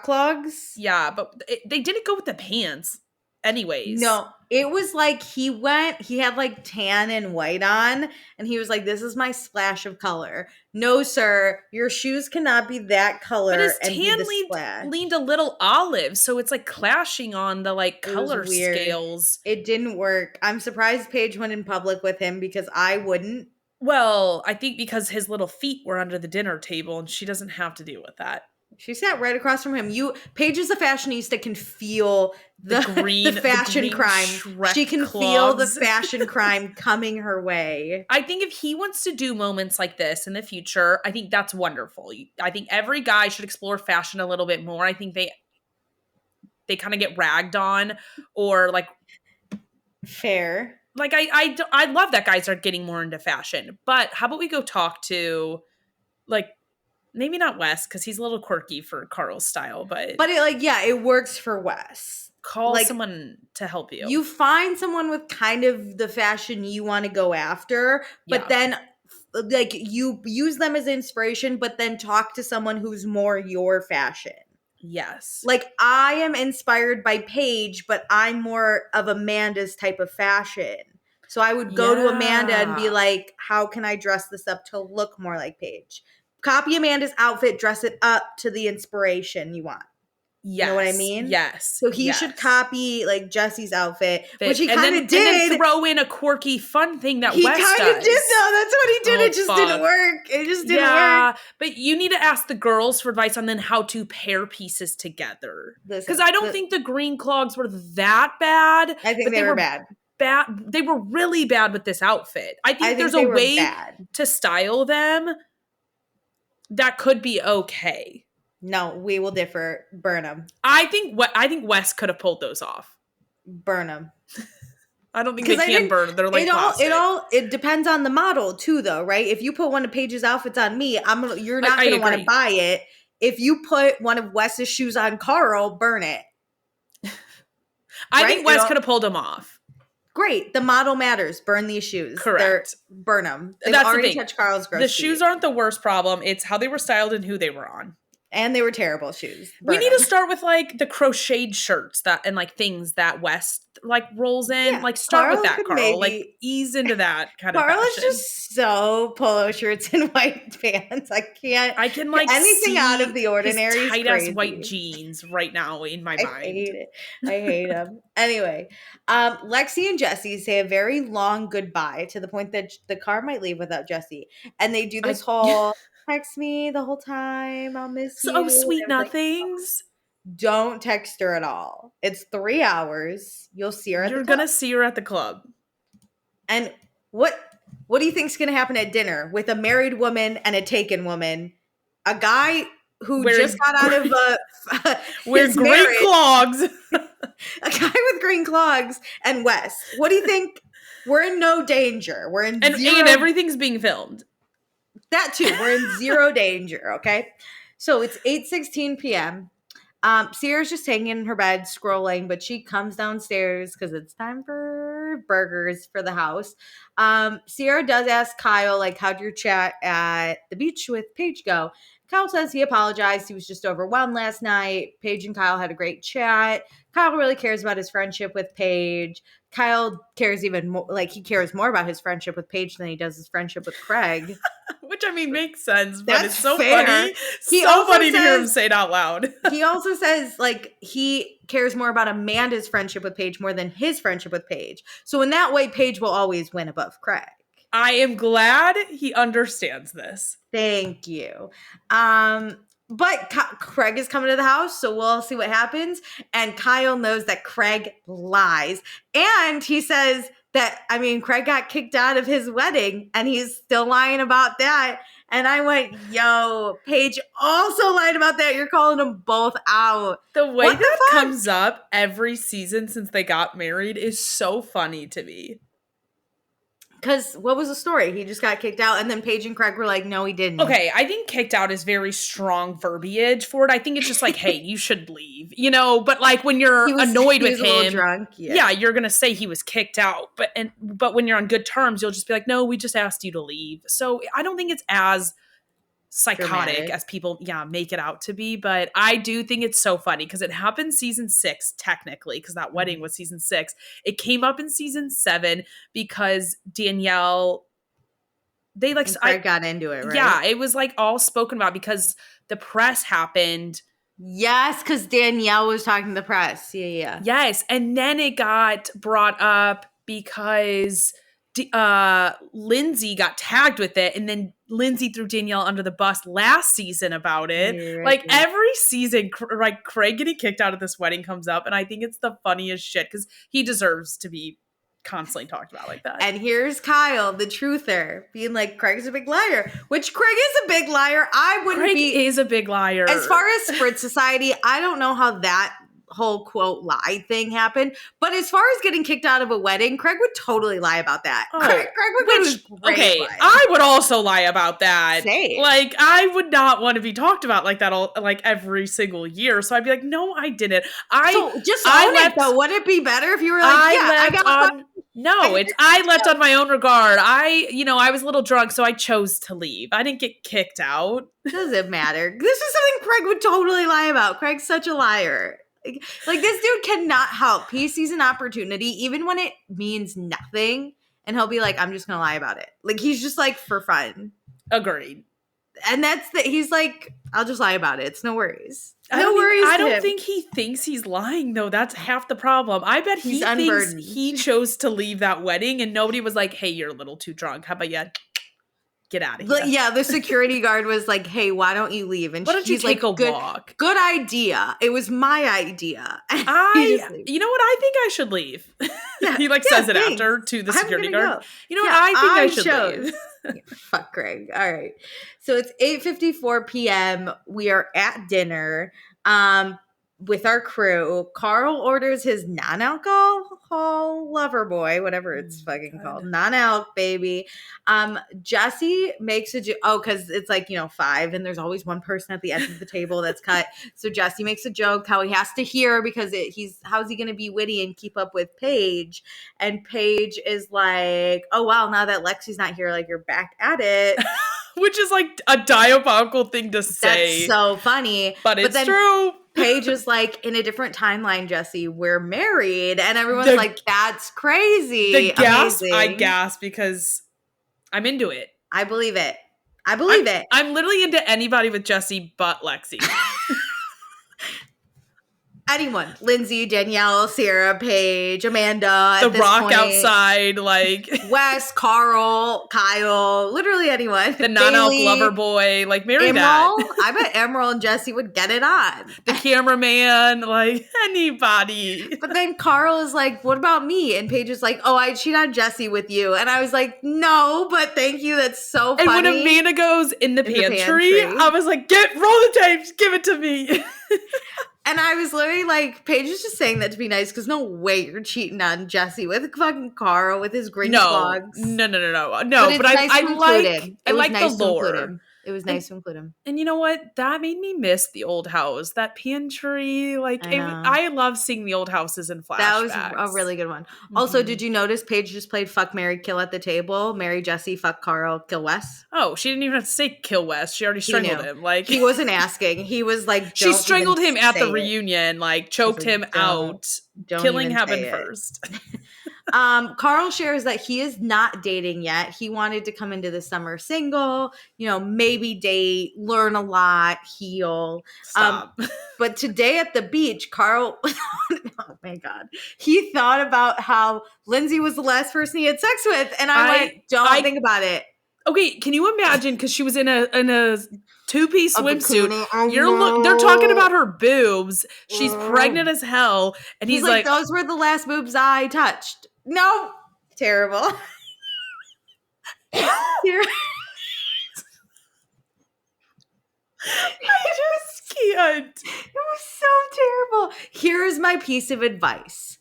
clogs. Yeah, but they didn't go with the pants anyways. No, it was like he had like tan and white on, and he was like, this is my splash of color. No, sir, your shoes cannot be that color. But his and tan leaned a little olive, so it's like clashing on the like color scales. It didn't work. I'm surprised Paige went in public with him because I wouldn't. Well, I think because his little feet were under the dinner table and she doesn't have to deal with that. She sat right across from him. Paige is a fashionista, can feel the fashion crime. She can feel the fashion crime coming her way. I think if he wants to do moments like this in the future, I think that's wonderful. I think every guy should explore fashion a little bit more. I think they kind of get ragged on or like fair. Like I love that guys are getting more into fashion, but how about we go talk to like maybe not Wes because he's a little quirky for Carl's style, but it works for Wes. Call someone to help you. You find someone with kind of the fashion you want to go after, but then like you use them as inspiration, but then talk to someone who's more your fashion. Yes. Like I am inspired by Paige, but I'm more of Amanda's type of fashion. So I would go to Amanda and be like, how can I dress this up to look more like Paige? Copy Amanda's outfit, dress it up to the inspiration you want. Yes. You know what I mean? Yes. So he should copy like Jesse's outfit, which he kind of did. And then throw in a quirky, fun thing that Wes does. He kind of did though. That's what he did. It just didn't work. It just didn't work. But you need to ask the girls for advice on then how to pair pieces together. Because I don't think the green clogs were that bad. I think they were bad. They were really bad with this outfit. I think there's a way to style them that could be okay. No, we will differ. Burn them. I think Wes could have pulled those off. Burn them. I don't think they can burn. They're like plastic. It depends on the model too, though, right? If you put one of Paige's outfits on me, you're not going to want to buy it. If you put one of Wes's shoes on Carl, burn it. I think Wes could have pulled them off. Great. The model matters. Burn these shoes. Correct. Burn them. They've already touched Carl's gross The shoes aren't the worst problem. It's how they were styled and who they were on. And they were terrible shoes. We need to start with like the crocheted shirts and like things that West like rolls in. Yeah, like start with that, Carl. Like ease into that kind of fashion. Carl is just so polo shirts and white pants. I can like anything out of the ordinary. His tight ass white jeans right now in my mind. I hate it. I hate them. Anyway, Lexi and Jesse say a very long goodbye to the point that the car might leave without Jesse, and they do this whole. Text me the whole time. I'll miss you. So sweet nothings. Like, don't text her at all. It's 3 hours. You'll see her at the club. You're going to see her at the club. And what do you think's going to happen at dinner with a married woman and a taken woman? A guy who just got out of wearing green clogs. A guy with green clogs and Wes. What do you think? We're in no danger. We're in and everything's being filmed. That too. We're in zero danger, okay? So it's 8:16 p.m. Sierra's just hanging in her bed, scrolling, but she comes downstairs because it's time for serve burgers for the house. Sierra does ask Kyle, like, how'd your chat at the beach with Paige go? Kyle says he apologized. He was just overwhelmed last night. Paige and Kyle had a great chat. Kyle really cares about his friendship with Paige. Kyle cares even more, like he cares more about his friendship with Paige than he does his friendship with Craig. Which, I mean, makes sense, but That's it's so fair. funny. He so also funny to hear says- him say it out loud. He also says, like, he cares more about Amanda's friendship with Paige more than his friendship with Paige. So in that way, Paige will always win above Craig. I am glad he understands this. Thank you. But Craig is coming to the house, so we'll see what happens. And Kyle knows that Craig lies. And he says that, I mean, Craig got kicked out of his wedding, and he's still lying about that. And I went, yo, Paige also lied about that. You're calling them both out. The way that comes up every season since they got married is so funny to me. Because what was the story? He just got kicked out, and then Paige and Craig were like, no, he didn't. Okay, I think kicked out is very strong verbiage for it. I think it's just like, hey, you should leave, you know? But like when you're annoyed with him, a little drunk, yeah, you're going to say he was kicked out. But when you're on good terms, you'll just be like, no, we just asked you to leave. So I don't think it's as psychotic as people make it out to be, but I do think it's so funny because it happened season 6 technically, because that wedding was season 6. It came up in season 7 because Danielle, they like I got into it, right? Yeah, it was like all spoken about because the press happened. Yes, because Danielle was talking to the press. Yeah. Yes, and then it got brought up because Lindsay got tagged with it, and then Lindsay threw Danielle under the bus last season about it. Like every season, like Craig getting kicked out of this wedding comes up, and I think it's the funniest shit because he deserves to be constantly talked about like that. And here's Kyle, the truther, being like, Craig's a big liar, which Craig is a big liar. Craig is a big liar. As far as Spritz Society, I don't know how that whole quote lie thing happened, but as far as getting kicked out of a wedding, Craig would totally lie about that. Craig would okay, I would also lie about that. Same. Like I would not want to be talked about like that like every single year. So I'd be like, no, I didn't. So just own it though. Would it be better if you were like, I left on my own regard. I was a little drunk, so I chose to leave. I didn't get kicked out. Doesn't matter. This is something Craig would totally lie about. Craig's such a liar. Like this dude cannot help. He sees an opportunity, even when it means nothing, and he'll be like, I'm just gonna lie about it. Like he's just like for fun. Agreed. And he's like, I'll just lie about it. It's no worries. I don't think he thinks he's lying though. That's half the problem. I bet he thinks he chose to leave that wedding and nobody was like, hey, you're a little too drunk. How about you get out of here? Yeah, the security guard was like, hey, why don't you leave? And why don't you take a walk? Good idea. It was my idea. You know what? I think I should leave. Yeah, he says it after to the security guard. Go. You know what? I think I should leave. Fuck Craig. All right. So it's 8:54 p.m. We are at dinner with our crew. Carl orders his non-alcohol lover boy, whatever it's fucking called. Non-alc, baby. Jesse makes a joke. Oh, because it's like, 5, and there's always one person at the end of the table that's cut. So Jesse makes a joke how he has to hear because how's he going to be witty and keep up with Paige? And Paige is like, oh, wow, now that Lexi's not here, like, you're back at it. Which is like a diabolical thing to say. That's so funny. But it's true. Paige is like, in a different timeline, Jesse, we're married. And everyone's like, that's crazy. The gasp, I gasp because I'm into it. I believe it. I'm literally into anybody with Jesse but Lexi. Anyone. Lindsay, Danielle, Sarah, Paige, Amanda. The Rock outside, like. Wes, Carl, Kyle, literally anyone. The non-alc lover boy, like marry that. I bet Emerald and Jesse would get it on. The cameraman, like anybody. But then Carl is like, what about me? And Paige is like, oh, I'd cheat on Jesse with you. And I was like, no, but thank you. That's so funny. And when Amanda goes in the pantry, I was like, roll the tapes, give it to me. And I was literally like, Paige is just saying that to be nice because no way you're cheating on Jesse with fucking Carl with his green vlogs. No. But I like the lore. It was nice to include him. And you know what? That made me miss the old house. That pantry, I love seeing the old houses in flashbacks. That was a really good one. Mm-hmm. Also, did you notice Paige just played fuck, marry, kill at the table? Marry Jesse, fuck Carl, kill Wes. Oh, she didn't even have to say kill Wes. She already strangled him. Like, he wasn't asking. He was like, she strangled him at the reunion, like choked him out. Killing happened first. Carl shares that he is not dating yet. He wanted to come into the summer single, maybe date, learn a lot, heal. Stop. But today at the beach, Carl, oh my God, he thought about how Lindsay was the last person he had sex with. And don't think about it. Okay, can you imagine? Because she was in a two-piece swimsuit. They're talking about her boobs. She's pregnant as hell, and he's like, "Those were the last boobs I touched." No, terrible. I just can't. It was so terrible. Here's my piece of advice.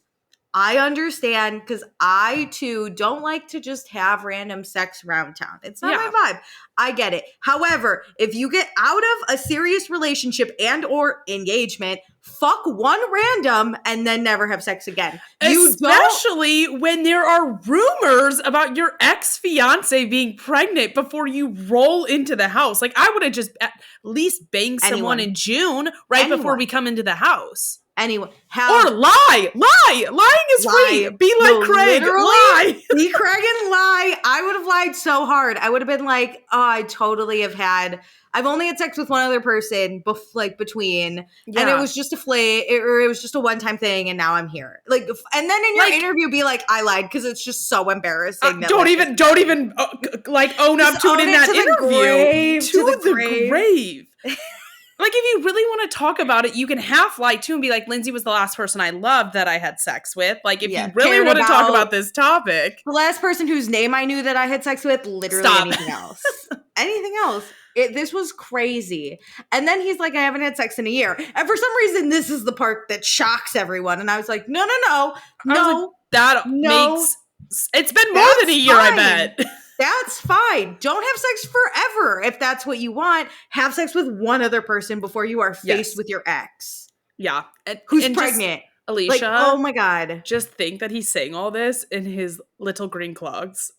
I understand because I, too, don't like to just have random sex around town. It's not my vibe. I get it. However, if you get out of a serious relationship and or engagement, fuck one random and then never have sex again. Especially when there are rumors about your ex-fiance being pregnant before you roll into the house. Like, I would have just at least banged someone in June before we come into the house. Anyone. Or lie. Lying is free. Be like Craig. Lie. Be Craig and lie. I would have lied so hard. I would have been like, oh, I totally have I've only had sex with one other person between. Yeah. And it was just a it was just a one-time thing. And now I'm here. Like, and then in your interview, be like, I lied because it's just so embarrassing. Don't even own up to it in that interview. To the grave. Like, if you really want to talk about it, you can half lie too and be like, Lindsay was the last person I loved that I had sex with. Like, if you really want to talk about this topic. The last person whose name I knew that I had sex with, literally anything else. Anything else. This was crazy. And then he's like, I haven't had sex in a year. And for some reason, this is the part that shocks everyone. And I was like, no. It's been more than a year, I bet. That's fine. Don't have sex forever if that's what you want. Have sex with one other person before you are faced with your ex. Yeah. Who's pregnant. Alicia. Like, oh my God. Just think that he's saying all this in his little green clogs.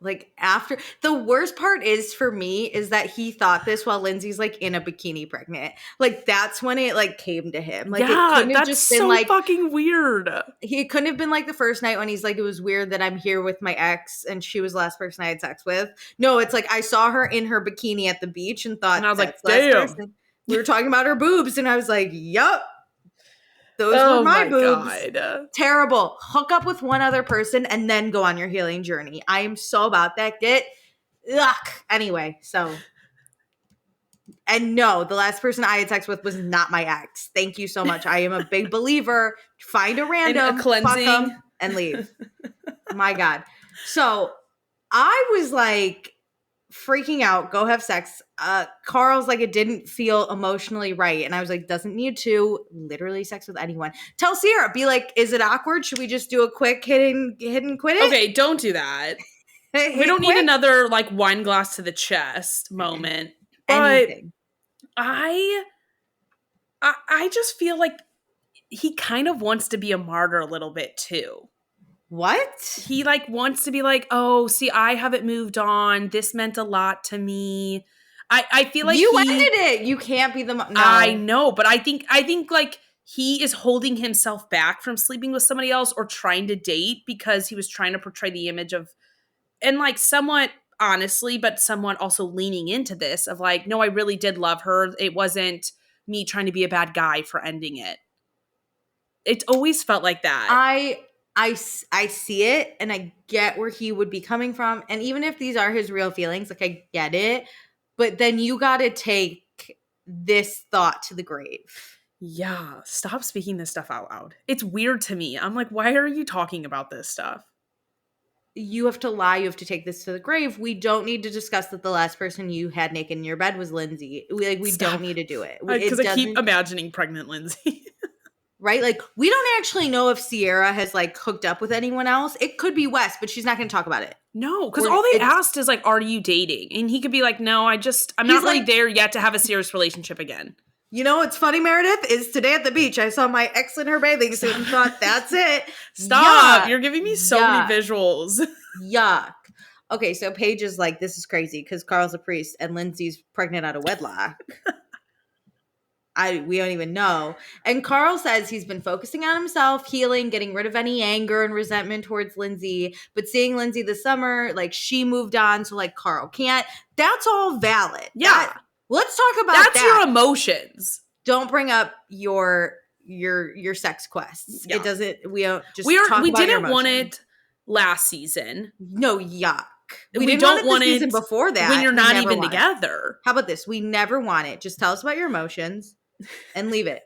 Like, after the worst part is for me is that he thought this while Lindsay's like in a bikini pregnant. Like, that's when it like came to him. Like, it couldn't have just been like fucking weird. He couldn't have been like the first night when he's like, it was weird that I'm here with my ex and she was the last person I had sex with. No, it's like I saw her in her bikini at the beach and thought, and I was like, damn. We were talking about her boobs, and I was like, yup. Those were my boobs. God. Terrible. Hook up with one other person and then go on your healing journey. I am so about that. Anyway, so. And no, the last person I had sex with was not my ex. Thank you so much. I am a big believer. Find a random, cleansing, fuck 'em, and leave. My God. So I was like freaking out. Go have sex. Carl's like, it didn't feel emotionally right. And I was like, doesn't need to literally sex with anyone. Tell Sierra, be like, is it awkward? Should we just do a quick hit and quit it? Okay, don't do that. We don't need another like wine glass to the chest moment. Anything. But I just feel like he kind of wants to be a martyr a little bit too. What? He like wants to be like, oh, see, I haven't moved on. This meant a lot to me. I feel like you ended it. You can't be the no. I know, but I think like he is holding himself back from sleeping with somebody else or trying to date because he was trying to portray the image of, and like somewhat honestly, but somewhat also leaning into this of like, no, I really did love her. It wasn't me trying to be a bad guy for ending it. It's always felt like that. I see it and I get where he would be coming from. And even if these are his real feelings, like I get it. But then you got to take this thought to the grave. Yeah. Stop speaking this stuff out loud. It's weird to me. I'm like, why are you talking about this stuff? You have to lie. You have to take this to the grave. We don't need to discuss that the last person you had naked in your bed was Lindsay. We don't need to do it. Because I keep imagining pregnant Lindsay. Right? Like, we don't actually know if Sierra has, like, hooked up with anyone else. It could be Wes, but she's not going to talk about it. No, because all they asked is like, are you dating? And he could be like, no, I'm not really there yet to have a serious relationship again. You know what's funny, Meredith, is today at the beach, I saw my ex in her bathing suit and thought, that's it. Stop. Yuck. You're giving me so many visuals. Yuck. Okay, so Paige is like, this is crazy because Carl's a priest and Lindsay's pregnant out of wedlock. We don't even know. And Carl says he's been focusing on himself, healing, getting rid of any anger and resentment towards Lindsay. But seeing Lindsay this summer, like she moved on, so like Carl can't. That's all valid. Yeah. Let's talk about That's your emotions. Don't bring up your sex quests. Yeah. It doesn't. We don't just. We didn't want it last season. No, yuck. We don't want it before that when you're not even together. How about this? We never want it. Just tell us about your emotions and leave it.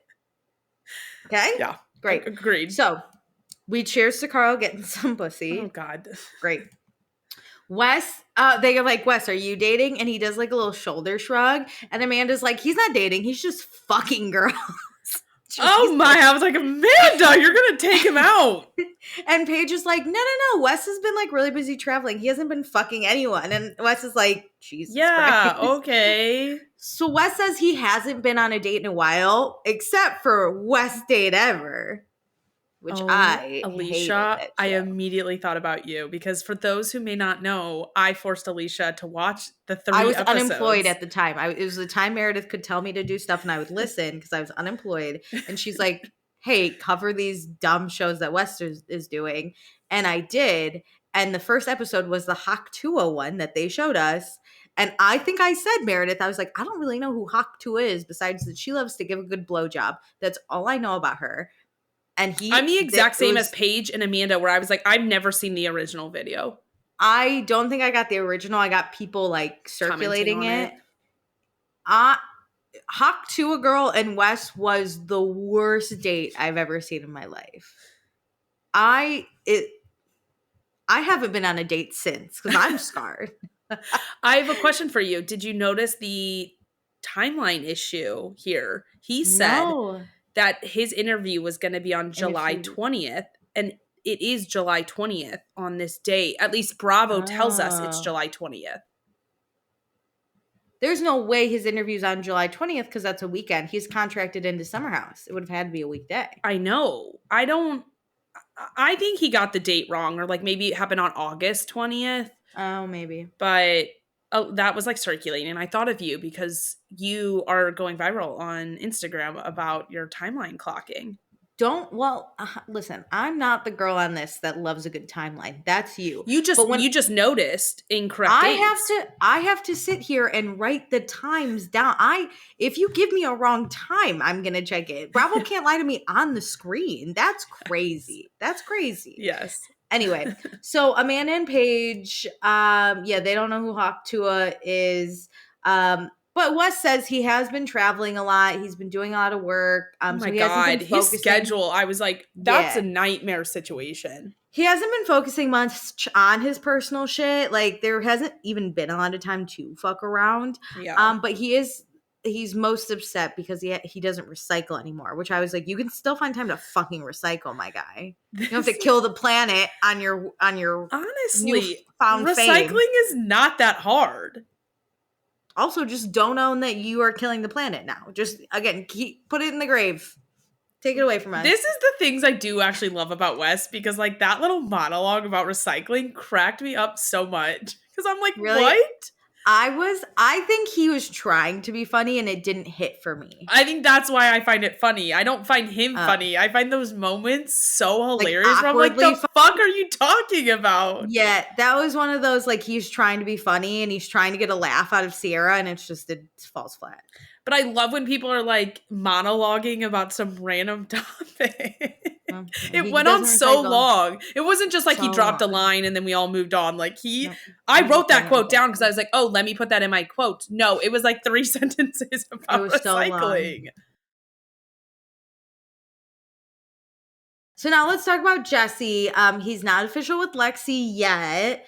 Okay? Yeah. Great. Agreed. So we cheers to Carl getting some pussy. Oh, God. Great. Wes, they are like, Wes, are you dating? And he does like a little shoulder shrug. And Amanda's like, he's not dating. He's just fucking girls. Oh my, I was like, Amanda, you're going to take him out. And Paige is like, no. Wes has been like really busy traveling. He hasn't been fucking anyone. And Wes is like, Jesus Christ. Okay. So Wes says he hasn't been on a date in a while, except for West Date Ever. Which Alicia, I immediately thought about you because for those who may not know, I forced Alicia to watch the 3 episodes. I was unemployed at the time. It was the time Meredith could tell me to do stuff and I would listen because I was unemployed. And she's like, hey, cover these dumb shows that Wes is doing. And I did. And the first episode was the Hawk 201 that they showed us. And I think I said, Meredith, I was like, I don't really know who Hawk 2 is besides that she loves to give a good blowjob. That's all I know about her. And I'm the exact same as Paige and Amanda, where I was like, I've never seen the original video. I don't think I got the original. I got people like circulating it. Hawk to a Girl and Wes was the worst date I've ever seen in my life. I haven't been on a date since because I'm scarred. I have a question for you. Did you notice the timeline issue here? He said that his interview was going to be on July 20th, and it is July 20th on this date. At least Bravo tells us it's July 20th. There's no way his interview's on July 20th because that's a weekend. He's contracted into Summer House. It would have had to be a weekday. I know. I think he got the date wrong, or like maybe it happened on August 20th. Oh, maybe. But that was like circulating. And I thought of you because you are going viral on Instagram about your timeline clocking. Listen, I'm not the girl on this that loves a good timeline. That's you. You just noticed incorrect dates. I have to sit here and write the times down. If you give me a wrong time, I'm going to check it. Bravo can't lie to me on the screen. That's crazy. Yes. Anyway, so Amanda and Paige, they don't know who Hawk Tua is. But Wes says he has been traveling a lot. He's been doing a lot of work. Oh my God, his schedule. I was like, that's a nightmare situation. He hasn't been focusing much on his personal shit. Like there hasn't even been a lot of time to fuck around. Yeah. But he's most upset because he doesn't recycle anymore, which I was like, you can still find time to fucking recycle, my guy. You don't have to kill the planet on your honestly found recycling fame. Is not that hard. Also, just don't own that you are killing the planet now. Just, again, put it in the grave. Take it away from us. This is the things I do actually love about Wes, because, like, that little monologue about recycling cracked me up so much. Because I'm like, really? What? I think he was trying to be funny and it didn't hit for me. I think that's why I find it funny. I don't find him funny. I find those moments so hilarious. Like, I'm like, the fuck are you talking about? Yeah, that was one of those, like, he's trying to be funny and he's trying to get a laugh out of Sierra and it falls flat. But I love when people are like monologuing about some random topic. It went on so long. It wasn't just like he dropped a line and then we all moved on. Like I wrote that quote down because I was like, oh, let me put that in my quote. No, it was like 3 sentences about recycling. So now let's talk about Jesse. He's not official with Lexi yet.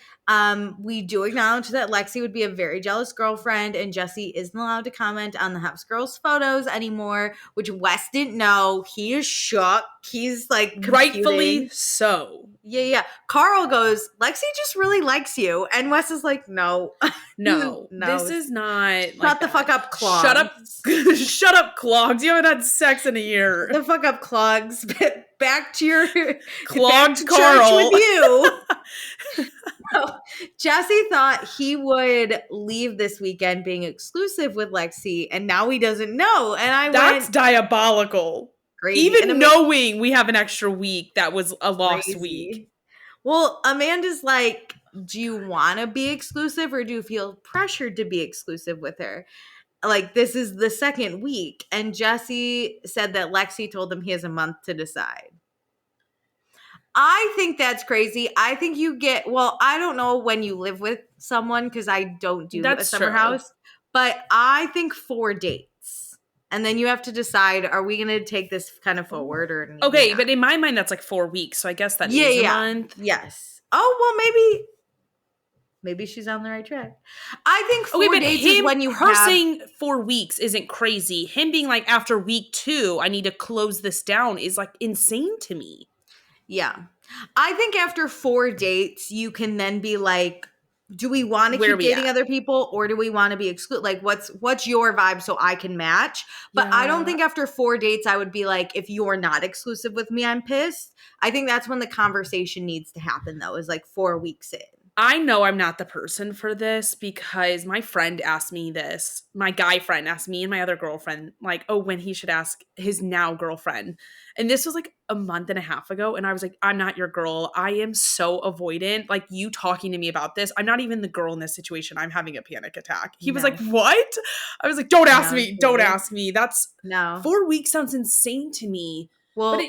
We do acknowledge that Lexi would be a very jealous girlfriend, and Jesse isn't allowed to comment on the house girls' photos anymore, which Wes didn't know. He is shook. He's like computing. Rightfully so. Yeah. Carl goes, Lexi just really likes you. And Wes is like, no. No. This is not Shut the fuck up, clogs. Shut up. Shut up, clogs. You haven't had sex in a year. The fuck up, clogs. Back to your clogged Carl with you. Jesse thought he would leave this weekend being exclusive with Lexi, and now he doesn't know. And that's diabolical. Crazy. Even knowing we have an extra week, that was a lost week. Well, Amanda's like, do you want to be exclusive or do you feel pressured to be exclusive with her? Like, this is the second week. And Jesse said that Lexi told him he has a month to decide. I think that's crazy. I think I don't know when you live with someone because I don't do a summer house, but I think 4 dates. And then you have to decide, are we going to take this kind of forward or not? Okay, but in my mind, that's like 4 weeks. So I guess that is a month. Yes. Oh, well, maybe she's on the right track. I think 4 dates is when you her saying 4 weeks isn't crazy. Him being like, after week 2, I need to close this down is like insane to me. Yeah. I think after 4 dates, you can then be like, do we want to keep dating other people or do we want to be excluded? Like, what's your vibe so I can match? But I don't think after 4 dates, I would be like, if you're not exclusive with me, I'm pissed. I think that's when the conversation needs to happen, though, is like 4 weeks in. I know I'm not the person for this because my friend asked me this. My guy friend asked me and my other girlfriend, like, when he should ask his now girlfriend. And this was like a month and a half ago. And I was like, I'm not your girl. I am so avoidant. Like, you talking to me about this. I'm not even the girl in this situation. I'm having a panic attack. He was like, what? I was like, don't ask me. Don't ask me. That's 4 weeks sounds insane to me. Well, but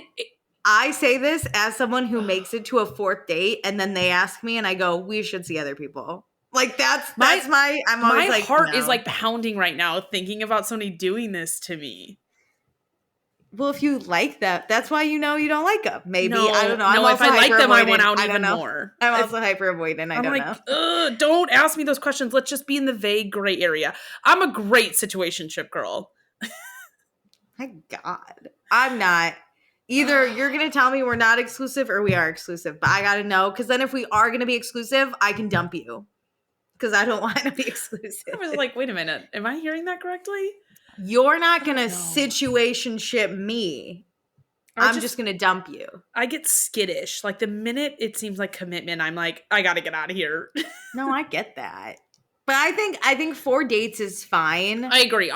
I say this as someone who makes it to a 4th date and then they ask me and I go, we should see other people. Like I'm always like, my heart is like pounding right now thinking about somebody doing this to me. Well, if you like that, that's why you don't like them. Maybe. No, I don't know. No, if I like them, I want out even more. I'm also hyper avoidant. I don't know. Don't ask me those questions. Let's just be in the vague gray area. I'm a great situationship girl. My God. I'm not. Either you're going to tell me we're not exclusive or we are exclusive. But I got to know. Because then if we are going to be exclusive, I can dump you. Because I don't want to be exclusive. I was like, wait a minute. Am I hearing that correctly? You're not going to situationship me. I'm just going to dump you. I get skittish. Like the minute it seems like commitment, I'm like, I got to get out of here. No, I get that. But I think 4 dates is fine. I agree.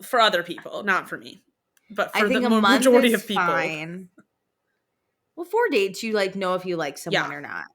For other people, not for me. But for I think the a month majority is of people. Fine. Well, 4 dates, you like know if you like someone or not.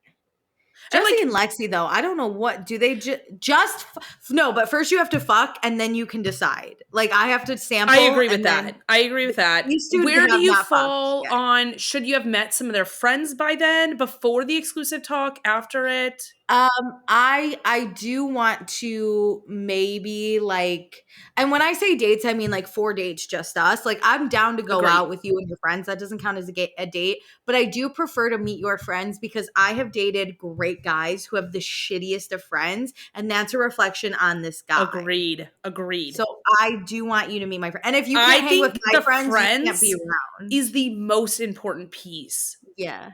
And Jesse and Lexi, though, I don't know what do they just no, but first you have to fuck and then you can decide. Like I have to sample. I agree with that. Where do you fall on? Should you have met some of their friends by then, before the exclusive talk, after it? I do want to maybe like, and when I say dates, I mean like 4 dates, just us. Like I'm down to go out with you and your friends. That doesn't count as a date, but I do prefer to meet your friends because I have dated great guys who have the shittiest of friends, and that's a reflection on this guy. Agreed. So I do want you to meet my friend, and if you can't hang with my friends, you can't be around. Is the most important piece. Yeah.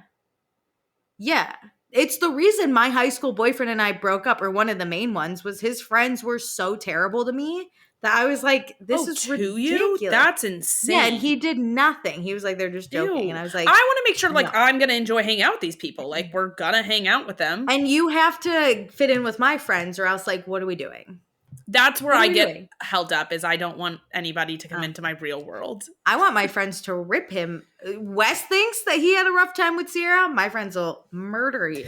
It's the reason my high school boyfriend and I broke up, or one of the main ones, was his friends were so terrible to me that I was like, this is ridiculous. You? That's insane. Yeah, and he did nothing. He was like, they're just joking. And I was like, I want to make sure I'm going to enjoy hanging out with these people. Like, we're going to hang out with them. And you have to fit in with my friends or else like, what are we doing? That's where I get held up, is I don't want anybody to come into my real world. I want my friends to rip him. Wes thinks that he had a rough time with Sierra. My friends will murder you.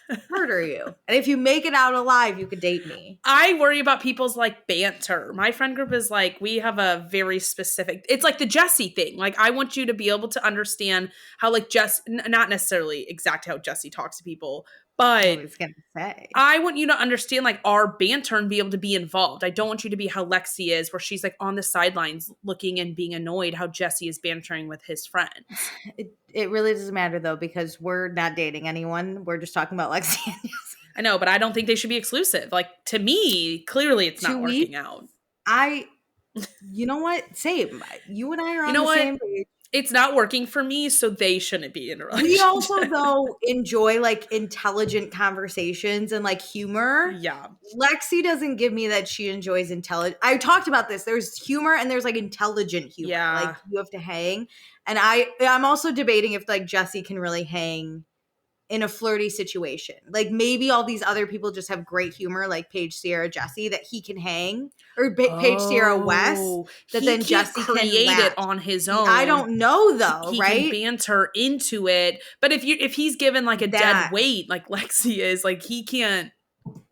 And if you make it out alive, you could date me. I worry about people's like banter. My friend group is like, we have a very specific, it's like the Jessie thing. Like I want you to be able to understand how like not necessarily exactly how Jessie talks to people, but I was gonna say, I want you to understand like our banter and be able to be involved. I don't want you to be how Lexi is, where she's like on the sidelines looking and being annoyed how Jessie is bantering with his friends. It really doesn't matter though, because we're not dating anyone. We're just talking about Lexi. I know, but I don't think they should be exclusive. Like, to me, clearly it's not 2 weeks. working out. You know what? Same. You and I are You on know the what? same page. It's not working for me, so they shouldn't be in a We also, relationship. though, enjoy like intelligent conversations and like humor. Yeah. Lexi doesn't give me that she enjoys intelligent. I talked about this. There's humor and there's like intelligent humor. Yeah. Like you have to hang. And I'm also debating if like Jesse can really hang in a flirty situation. Like maybe all these other people just have great humor, like Paige, Sierra, Jesse, that he can hang, or Paige, Sierra, Wes, that he then can't Jesse can create laugh. it on his own. I don't know though, he right? can banter into it, but if he's given like a dead weight, like Lexi is, like he can't.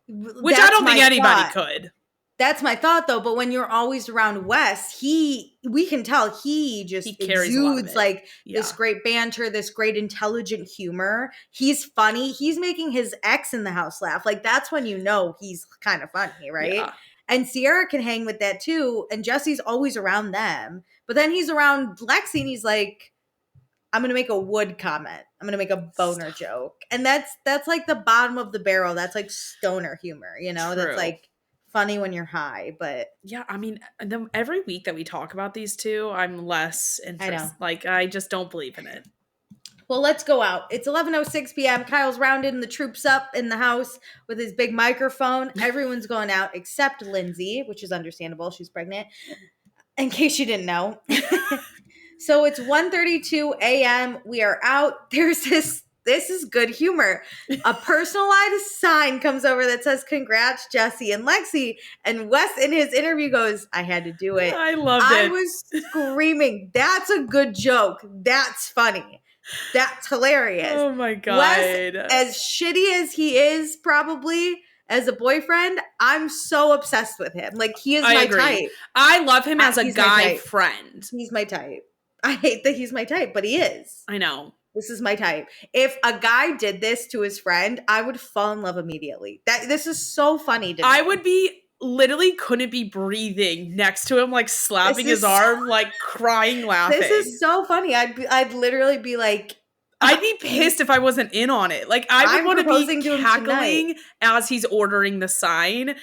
Which I don't think anybody could. That's my thought though, but when you're always around Wes, we can tell he just exudes like this great banter, this great intelligent humor. He's funny. He's making his ex in the house laugh. Like that's when you know he's kind of funny, right? Yeah. And Sierra can hang with that too, and Jesse's always around them. But then he's around Lexi and he's like, I'm going to make a wood comment. I'm going to make a boner joke. And that's like the bottom of the barrel. That's like stoner humor, you know? True. That's like funny when you're high, but yeah, I mean, every week that we talk about these two, I'm less interested. Like, I just don't believe in it. Well, let's go out. It's 11:06 p.m. Kyle's rounding the troops up in the house with his big microphone. Everyone's going out except Lindsay, which is understandable. She's pregnant. In case you didn't know. So it's 1:32 a.m. We are out. There's this is good humor. A personalized sign comes over that says, "Congrats, Jesse and Lexi." And Wes in his interview goes, "I had to do it." I loved it. I was screaming. That's a good joke. That's funny. That's hilarious. Oh my God. Wes, as shitty as he is, probably as a boyfriend, I'm so obsessed with him. Like he is my type. I love him as a guy friend. He's my type. I hate that he's my type, but he is. I know. This is my type. If a guy did this to his friend, I would fall in love immediately. This is so funny to me. I would be literally couldn't be breathing next to him, like slapping his arm, like crying, laughing. This is so funny. I'd literally be like, I'd be pissed if I wasn't in on it. Like I would want to be cackling as he's ordering the sign.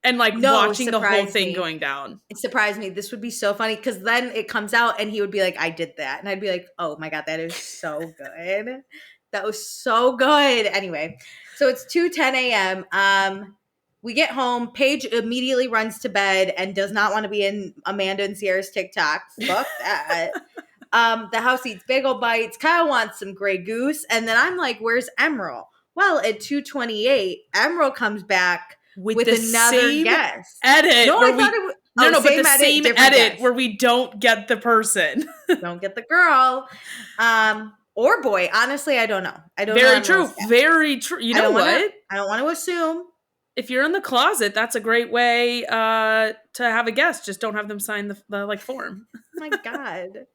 And like watching the whole thing going down. It surprised me. This would be so funny because then it comes out and he would be like, I did that. And I'd be like, oh my God, that is so good. That was so good. Anyway, so it's 2:10 a.m. We get home. Paige immediately runs to bed and does not want to be in Amanda and Sierra's TikTok. Fuck that. The house eats bagel bites. Kyle wants some Grey Goose. And then I'm like, where's Emerald? Well, at 2:28, Emerald comes back with another guest edit. No, I thought it was but the same edit where we don't get the person. Don't get the girl. Or boy. Honestly, I don't know. I don't know. Very true. You know what? I don't want to assume. If you're in the closet, that's a great way to have a guest. Just don't have them sign the like form. Oh my God.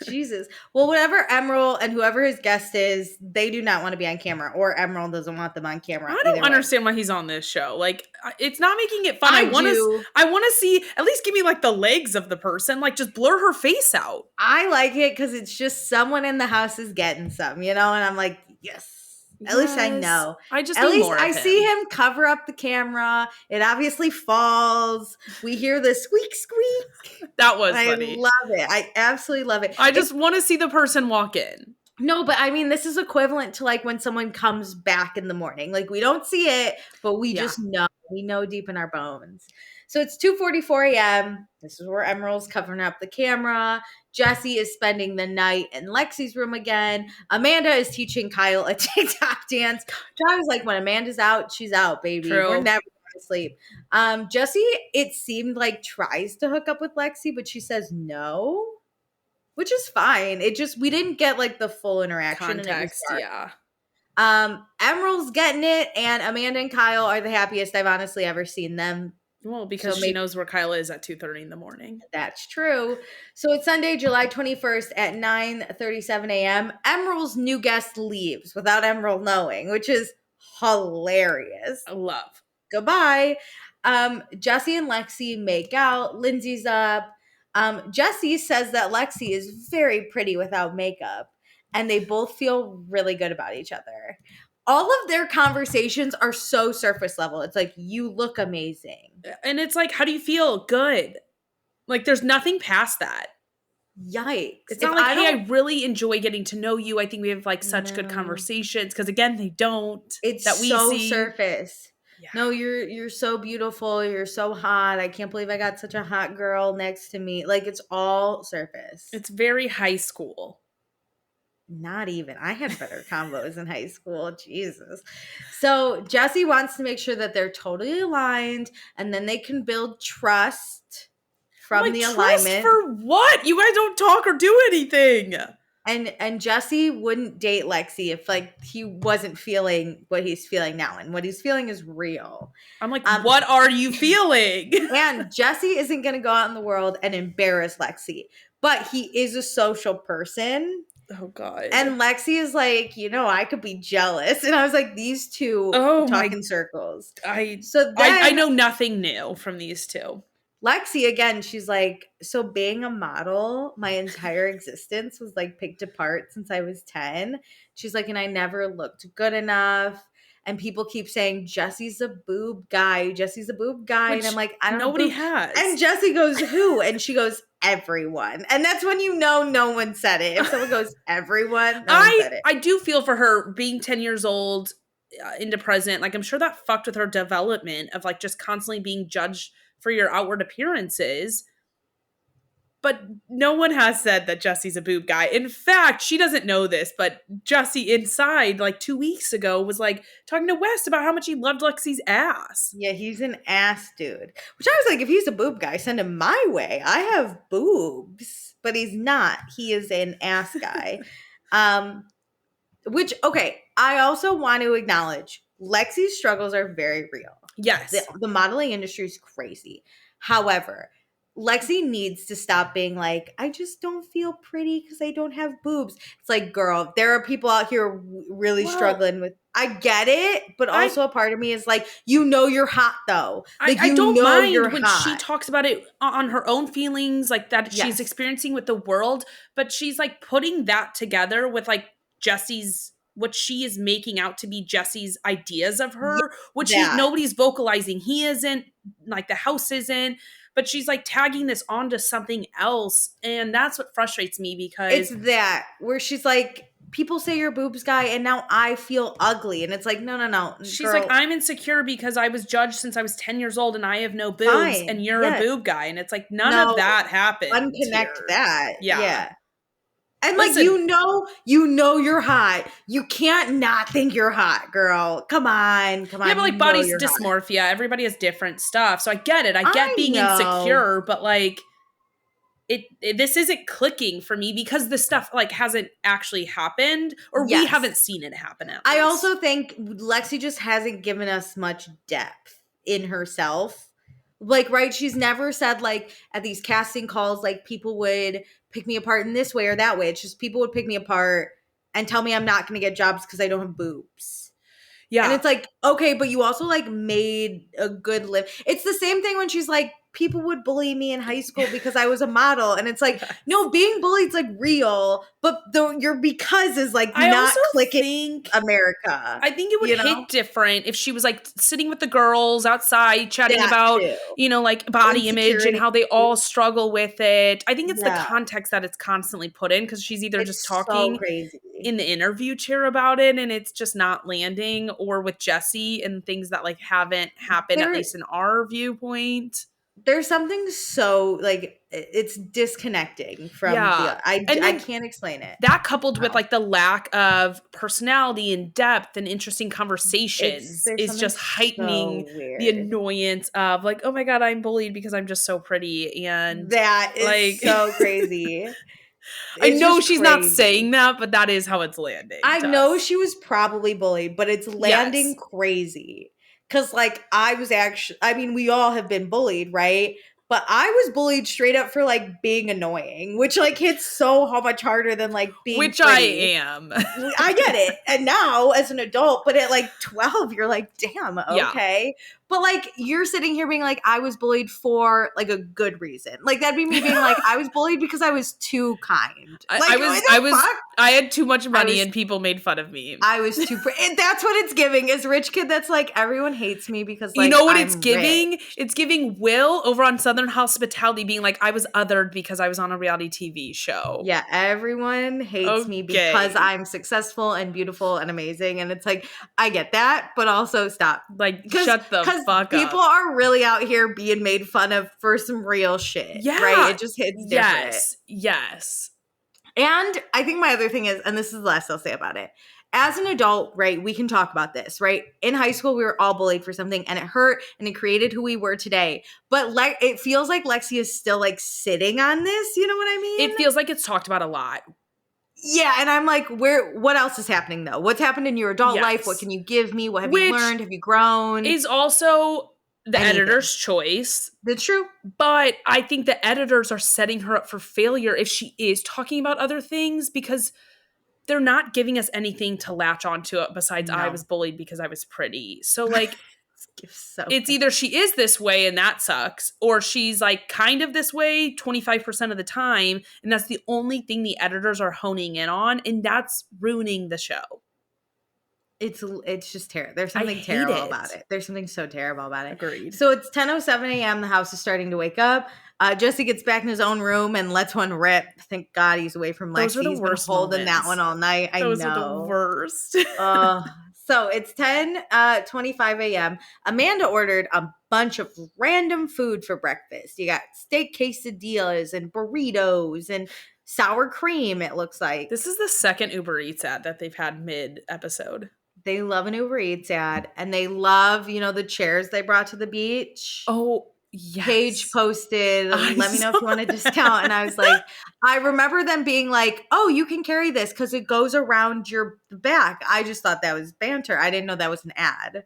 Jesus. Well, whatever Emerald and whoever his guest is, they do not want to be on camera, or Emerald doesn't want them on camera. I don't understand why he's on this show. Like, it's not making it fun. I want to see, at least give me like the legs of the person. Like, just blur her face out. I like it because it's just someone in the house is getting some, you know? And I'm like, yes. At least I know. I see him cover up the camera. It obviously falls. We hear the squeak, squeak. That was funny. I love it. I absolutely love it. I just want to see the person walk in. No, but I mean, this is equivalent to like when someone comes back in the morning. Like we don't see it, but we just know. We know deep in our bones. So it's 2:44 a.m. This is where Emerald's covering up the camera. Jesse is spending the night in Lexi's room again. Amanda is teaching Kyle a TikTok dance. I was like, when Amanda's out, she's out, baby. True. We're never going to sleep. Jesse, it seemed like tries to hook up with Lexi, but she says no, which is fine. We didn't get like the full interaction. Context, yeah. Emerald's getting it, and Amanda and Kyle are the happiest I've honestly ever seen them. Well, because she knows where Kyle is at 2:30 in the morning. That's true. So it's Sunday, July 21st at 9:37 a.m. Emerald's new guest leaves without Emerald knowing, which is hilarious. I love. Goodbye. Jesse and Lexi make out. Lindsay's up. Jesse says that Lexi is very pretty without makeup, and they both feel really good about each other. all of their conversations are so surface level. It's like, you look amazing. And it's like, how do you feel? Good. Like, there's nothing past that. Yikes. It's not like, hey, I really enjoy getting to know you. I think we have like such good conversations. Because again, they don't. It's that we so see. surface. Yeah. No, you're so beautiful. You're so hot. I can't believe I got such a hot girl next to me. Like, it's all surface. It's very high school. Not even. I had better combos in high school. Jesus. So Jesse wants to make sure that they're totally aligned, and then they can build trust from the alignment. For what? You guys don't talk or do anything. And Jesse wouldn't date Lexi if like he wasn't feeling what he's feeling now, and what he's feeling is real. I'm like, what are you feeling? And Jesse isn't going to go out in the world and embarrass Lexi, but he is a social person. Oh God. And Lexi is like, I could be jealous. And I was like, these two talk in circles. I know nothing new from these two. Lexi, again, she's like, so being a model, my entire existence was like picked apart since I was 10. She's like, and I never looked good enough. And people keep saying, Jesse's a boob guy. Jesse's a boob guy. Which and I'm like, I don't know. Nobody has. And Jesse goes, who? And she goes, everyone. And that's when no one said it. If someone goes, everyone, no one said it. I do feel for her being 10 years old into present. Like, I'm sure that fucked with her development of like just constantly being judged for your outward appearances. But no one has said that Jesse's a boob guy. In fact, she doesn't know this, but Jesse inside like 2 weeks ago was like talking to Wes about how much he loved Lexi's ass. Yeah, he's an ass dude. Which I was like, if he's a boob guy, send him my way. I have boobs. But he's not. He is an ass guy. Which, okay, I also want to acknowledge Lexi's struggles are very real. Yes. The modeling industry is crazy. However, Lexi needs to stop being like, I just don't feel pretty because I don't have boobs. It's like, girl, there are people out here really struggling with. I get it, but also a part of me is like, you're hot though. Like, I don't mind when she talks about it on her own feelings, like that she's experiencing with the world, but she's like putting that together with like Jesse's, what she is making out to be Jesse's ideas of her, which nobody's vocalizing. He isn't, like the house isn't. But she's like tagging this onto something else. And that's what frustrates me because it's that where she's like, people say you're a boobs guy and now I feel ugly. And it's like, no. She's like, I'm insecure because I was judged since I was 10 years old and I have no boobs and you're a boob guy. And it's like, none of that happened. Unconnect that. Yeah. And listen, like, you're hot. You can't not think you're hot, girl. Come on. Yeah, but like body dysmorphia. Hot. Everybody has different stuff. So I get it. I get being insecure, but like this isn't clicking for me because the stuff like hasn't actually happened or we haven't seen it happen. I also think Lexi just hasn't given us much depth in herself. Like, right, she's never said like at these casting calls, like people would pick me apart in this way or that way. It's just people would pick me apart and tell me I'm not going to get jobs because I don't have boobs. Yeah. And it's like, okay, but you also like made a good live. It's the same thing when she's like, people would bully me in high school because I was a model. And it's like, no, being bullied's like real, but your because is like not clicking America. I think it would hit different if she was like sitting with the girls outside chatting about, like body image and how they all struggle with it. I think it's the context that it's constantly put in because she's either just talking in the interview chair about it and it's just not landing, or with Jesse and things that like haven't happened, at least in our viewpoint. There's something so like it's disconnecting from I can't explain it. That coupled with like the lack of personality and depth and interesting conversations is just heightening the annoyance of like, oh my God, I'm bullied because I'm just so pretty. And that is like so crazy. I know she's not saying that, but that is how it's landing. I know she was probably bullied, but it's landing crazy. Because, like, we all have been bullied, right? But I was bullied straight up for, like, being annoying, which, like, hits so much harder than, like, being Which pretty. I am. I get it. And now, as an adult, but at, like, 12, you're like, damn, okay. But like you're sitting here being like, I was bullied for like a good reason. Like that'd be me being like, I was bullied because I was too kind. I had too much money and people made fun of me. I was too that's what it's giving, is rich kid that's like, everyone hates me because like, you know what I'm it's giving? Rich. It's giving Will over on Southern Hospitality being like, I was othered because I was on a reality TV show. Yeah, everyone hates me because I'm successful and beautiful and amazing. And it's like, I get that, but also stop. Like, shut the fuck up. People are really out here being made fun of for some real shit. Yeah. Right? It just hits different. Yes. And I think my other thing is, and this is the last I'll say about it, as an adult, right, we can talk about this, right? In high school, we were all bullied for something and it hurt and it created who we were today. But it feels like Lexi is still like sitting on this. You know what I mean? It feels like it's talked about a lot. Yeah, and I'm like, what else is happening though? What's happened in your adult life? What can you give me? What have you learned? Have you grown? Is also the editor's choice. That's true. But I think the editors are setting her up for failure if she is talking about other things, because they're not giving us anything to latch onto besides I was bullied because I was pretty. So like, it's either she is this way and that sucks, or she's like kind of this way 25% of the time. And that's the only thing the editors are honing in on. And that's ruining the show. It's just terrible. There's something terrible about it. There's something so terrible about it. Agreed. So it's 10:07 a.m. The house is starting to wake up. Jesse gets back in his own room and lets one rip. Thank God he's away from Lexi. Those are the worst been holding that one all night. Those are the worst. So it's 10:25 a.m. Amanda ordered a bunch of random food for breakfast. You got steak quesadillas and burritos and sour cream, it looks like. This is the second Uber Eats ad that they've had mid-episode. They love an Uber Eats ad. And they love, the chairs they brought to the beach. Oh, yes. Paige posted, let me know if you want a discount. And I was like, I remember them being like, oh, you can carry this because it goes around your back. I just thought that was banter. I didn't know that was an ad.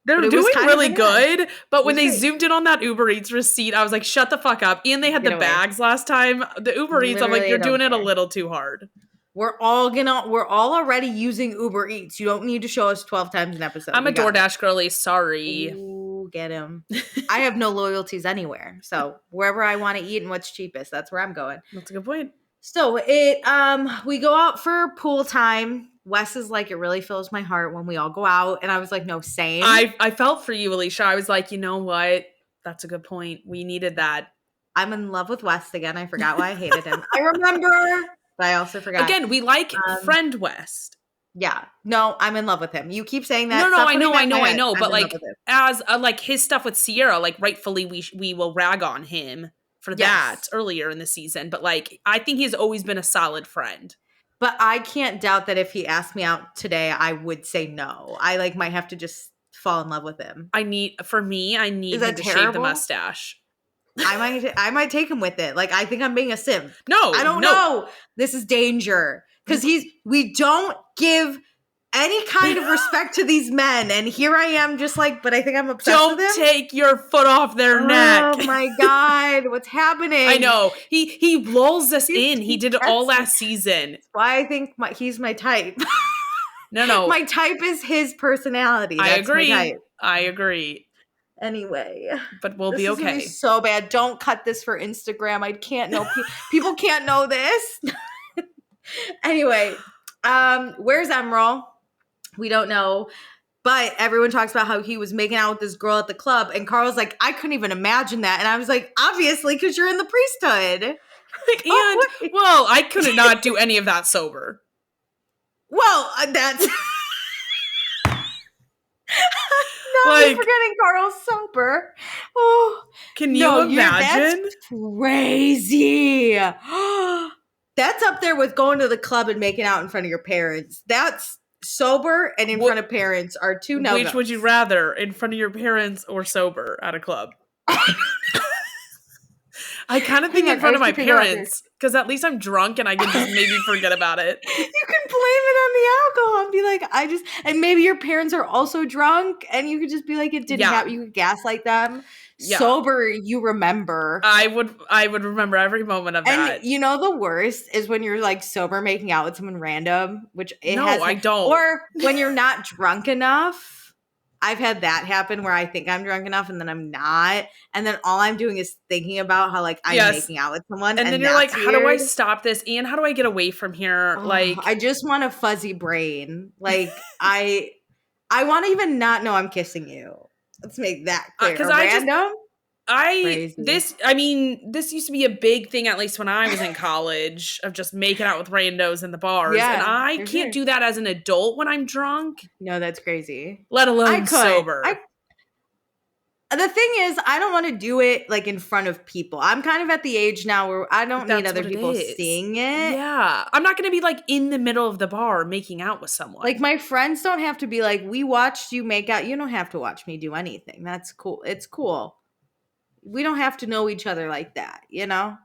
They're doing really good, but when they zoomed in on that Uber Eats receipt, I was like, shut the fuck up. And they had the bags last time. The Uber Eats, I'm like, you're doing it a little too hard. We're all already using Uber Eats. You don't need to show us 12 times an episode. I'm a DoorDash girly. Sorry. Ooh, get him. I have no loyalties anywhere. So wherever I want to eat and what's cheapest, that's where I'm going. That's a good point. So we go out for pool time. Wes is like, it really fills my heart when we all go out. And I was like, no, same. I felt for you, Alicia. I was like, you know what? That's a good point. We needed that. I'm in love with Wes again. I forgot why I hated him. I remember, but I also forgot. Again, we like friend West. Yeah. No, I'm in love with him. You keep saying that. No, I know. But like, as like his stuff with Sierra, like rightfully we will rag on him for that earlier in the season. But like, I think he's always been a solid friend. But I can't doubt that if he asked me out today, I would say no. I like might have to just fall in love with him. I need him to shave the mustache. I might take him with it. Like, I think I'm being a simp. No, I don't know. This is danger. Because we don't give any kind of respect to these men. And here I am just like, but I think I'm obsessed with him. Don't take your foot off their neck. Oh my God. What's happening? I know. He lulls us in. He did it all last season. That's why I think he's my type. No. My type is his personality. That's I agree. Anyway, but we'll be okay. This is so bad. Don't cut this for Instagram. I can't know. People can't know this. Anyway, where's Emerald? We don't know. But everyone talks about how he was making out with this girl at the club. And Carl's like, I couldn't even imagine that. And I was like, obviously, because you're in the priesthood. Well, I could not do any of that sober. Well, that's... I'm forgetting Carl's sober. Oh, can you imagine? That's crazy. That's up there with going to the club and making out in front of your parents. That's sober and in front of parents are two no-nos. Which would you rather, in front of your parents or sober at a club? I kind of think in front of my parents, because at least I'm drunk and I can just maybe forget about it. You can blame it on the alcohol and be like, and maybe your parents are also drunk and you could just be like, it didn't happen. You could gaslight them. Yeah. Sober, you remember. I would remember every moment of that. And the worst is when you're like sober making out with someone random, which I don't. Or when you're not drunk enough. I've had that happen where I think I'm drunk enough and then I'm not. And then all I'm doing is thinking about how like I'm Yes. making out with someone. And then And you're like, that's how do I weird. stop this? And how do I get away from here? Oh, Like, I just want a fuzzy brain. Like I want to even not know I'm kissing you. Let's make that clear. because A random? Crazy. this used to be a big thing, at least when I was in college, of just making out with randos in the bars. And Yeah, I for can't sure. do that as an adult when I'm drunk, No, that's crazy. let I alone could. sober. The thing is, I don't want to do it like in front of people. I'm kind of at the age now where I don't need That's other what it people is. seeing it. Yeah. I'm not going to be like in the middle of the bar making out with Like someone. my friends don't have to be like, we watched you make out. You don't have to watch me do anything. That's cool. It's cool. We don't have to know each other like that, you know?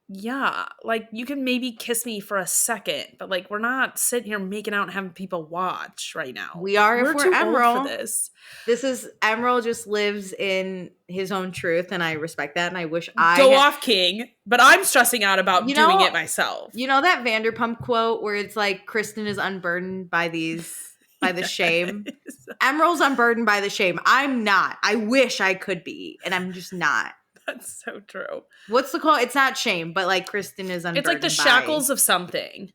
Yeah. Like you can maybe kiss me for a second, but like we're not sitting here making out and having people watch right now. We are if We're we're too old for Emerald. this. This is Emerald just lives in his own truth, and I respect that. And I wish I Go had, off, King. But I'm stressing out about you doing know, it myself. you know that Vanderpump quote where it's like Kristen is unburdened by the shame. Yes. Emerald's unburdened by the shame. I'm not. I wish I could be, and I'm just not. That's so true. What's the quote? It's not shame, but like Kristen is It's like the unburdened by. shackles of something.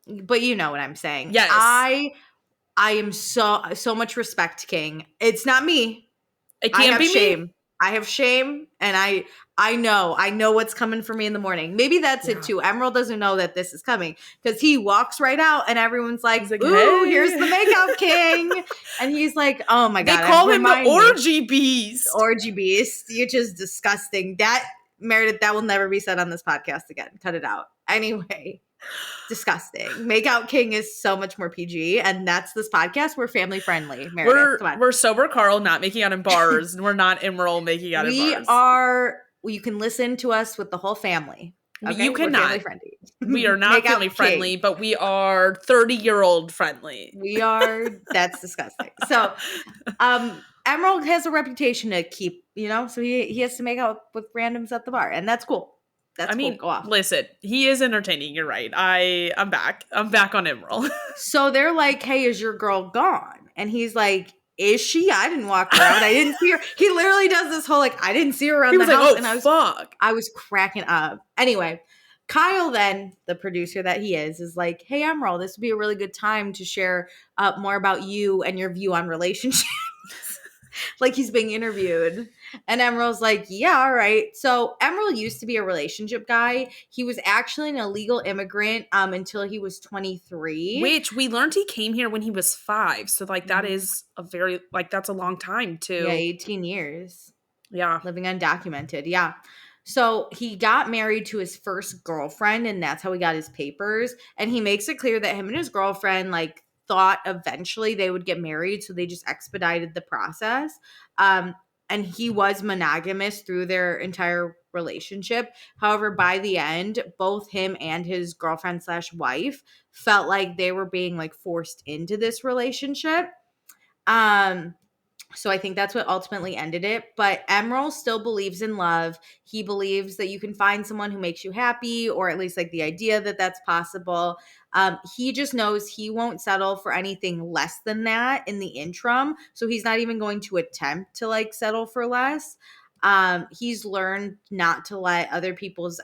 But you know what I'm saying. Yes. I am so much respect, King. It's not me. It I can't have be shame. me. I have shame, and I know what's coming for me in the morning. Maybe that's Yeah. it too. Emerald doesn't know that this is coming because he walks right out, and everyone's like, He's like, "Ooh, hey. here's the makeout king," and he's like, "Oh my They god!" call him the remind me. orgy beast. Orgy beast. You're just disgusting. That Meredith, that will never be said on this podcast again. Cut it out. Anyway, disgusting. Makeout King is so much more PG, and that's this podcast. We're family friendly. Meredith, come on. We're sober Carl not making out in bars, and we're not Emerald making out in We bars. are. You can listen to us with the whole family. Okay? You We're family cannot. friendly. We are not family friendly, but we are 30-year-old friendly. We are. That's disgusting. So, Emerald has a reputation to keep, you know, so he has to make out with randoms at the bar, and that's cool. That's cool. Go off. Listen, he is entertaining. You're right. I'm back. I'm back on Emerald. So they're like, "Hey, is your girl gone?" And he's like, "Is she? I didn't walk her out. I didn't see her." He literally does this whole like, "I didn't see her around the house," and I was cracking up. Anyway, Kyle then, the producer that he is like, "Hey, Emerald, this would be a really good time to share more about you and your view on relationships." Like he's being interviewed. And Emerald's like, "Yeah, all right." So Emerald used to be a relationship guy. He was actually an illegal immigrant until he was 23. Which we learned he came here when he was 5. So like that is a very that's a long time too. Yeah, 18 years. Yeah. Living undocumented. Yeah. So he got married to his first girlfriend, and that's how he got his papers. And he makes it clear that him and his girlfriend like thought eventually they would get married, so they just expedited the process. And he was monogamous through their entire relationship. However, by the end, both him and his girlfriend / wife felt like they were being like forced into this relationship. So I think that's what ultimately ended it. But Emerald still believes in love. He believes that you can find someone who makes you happy, or at least like the idea that that's possible. He just knows he won't settle for anything less than that in the interim. So he's not even going to attempt to like settle for less. He's learned not to let other people's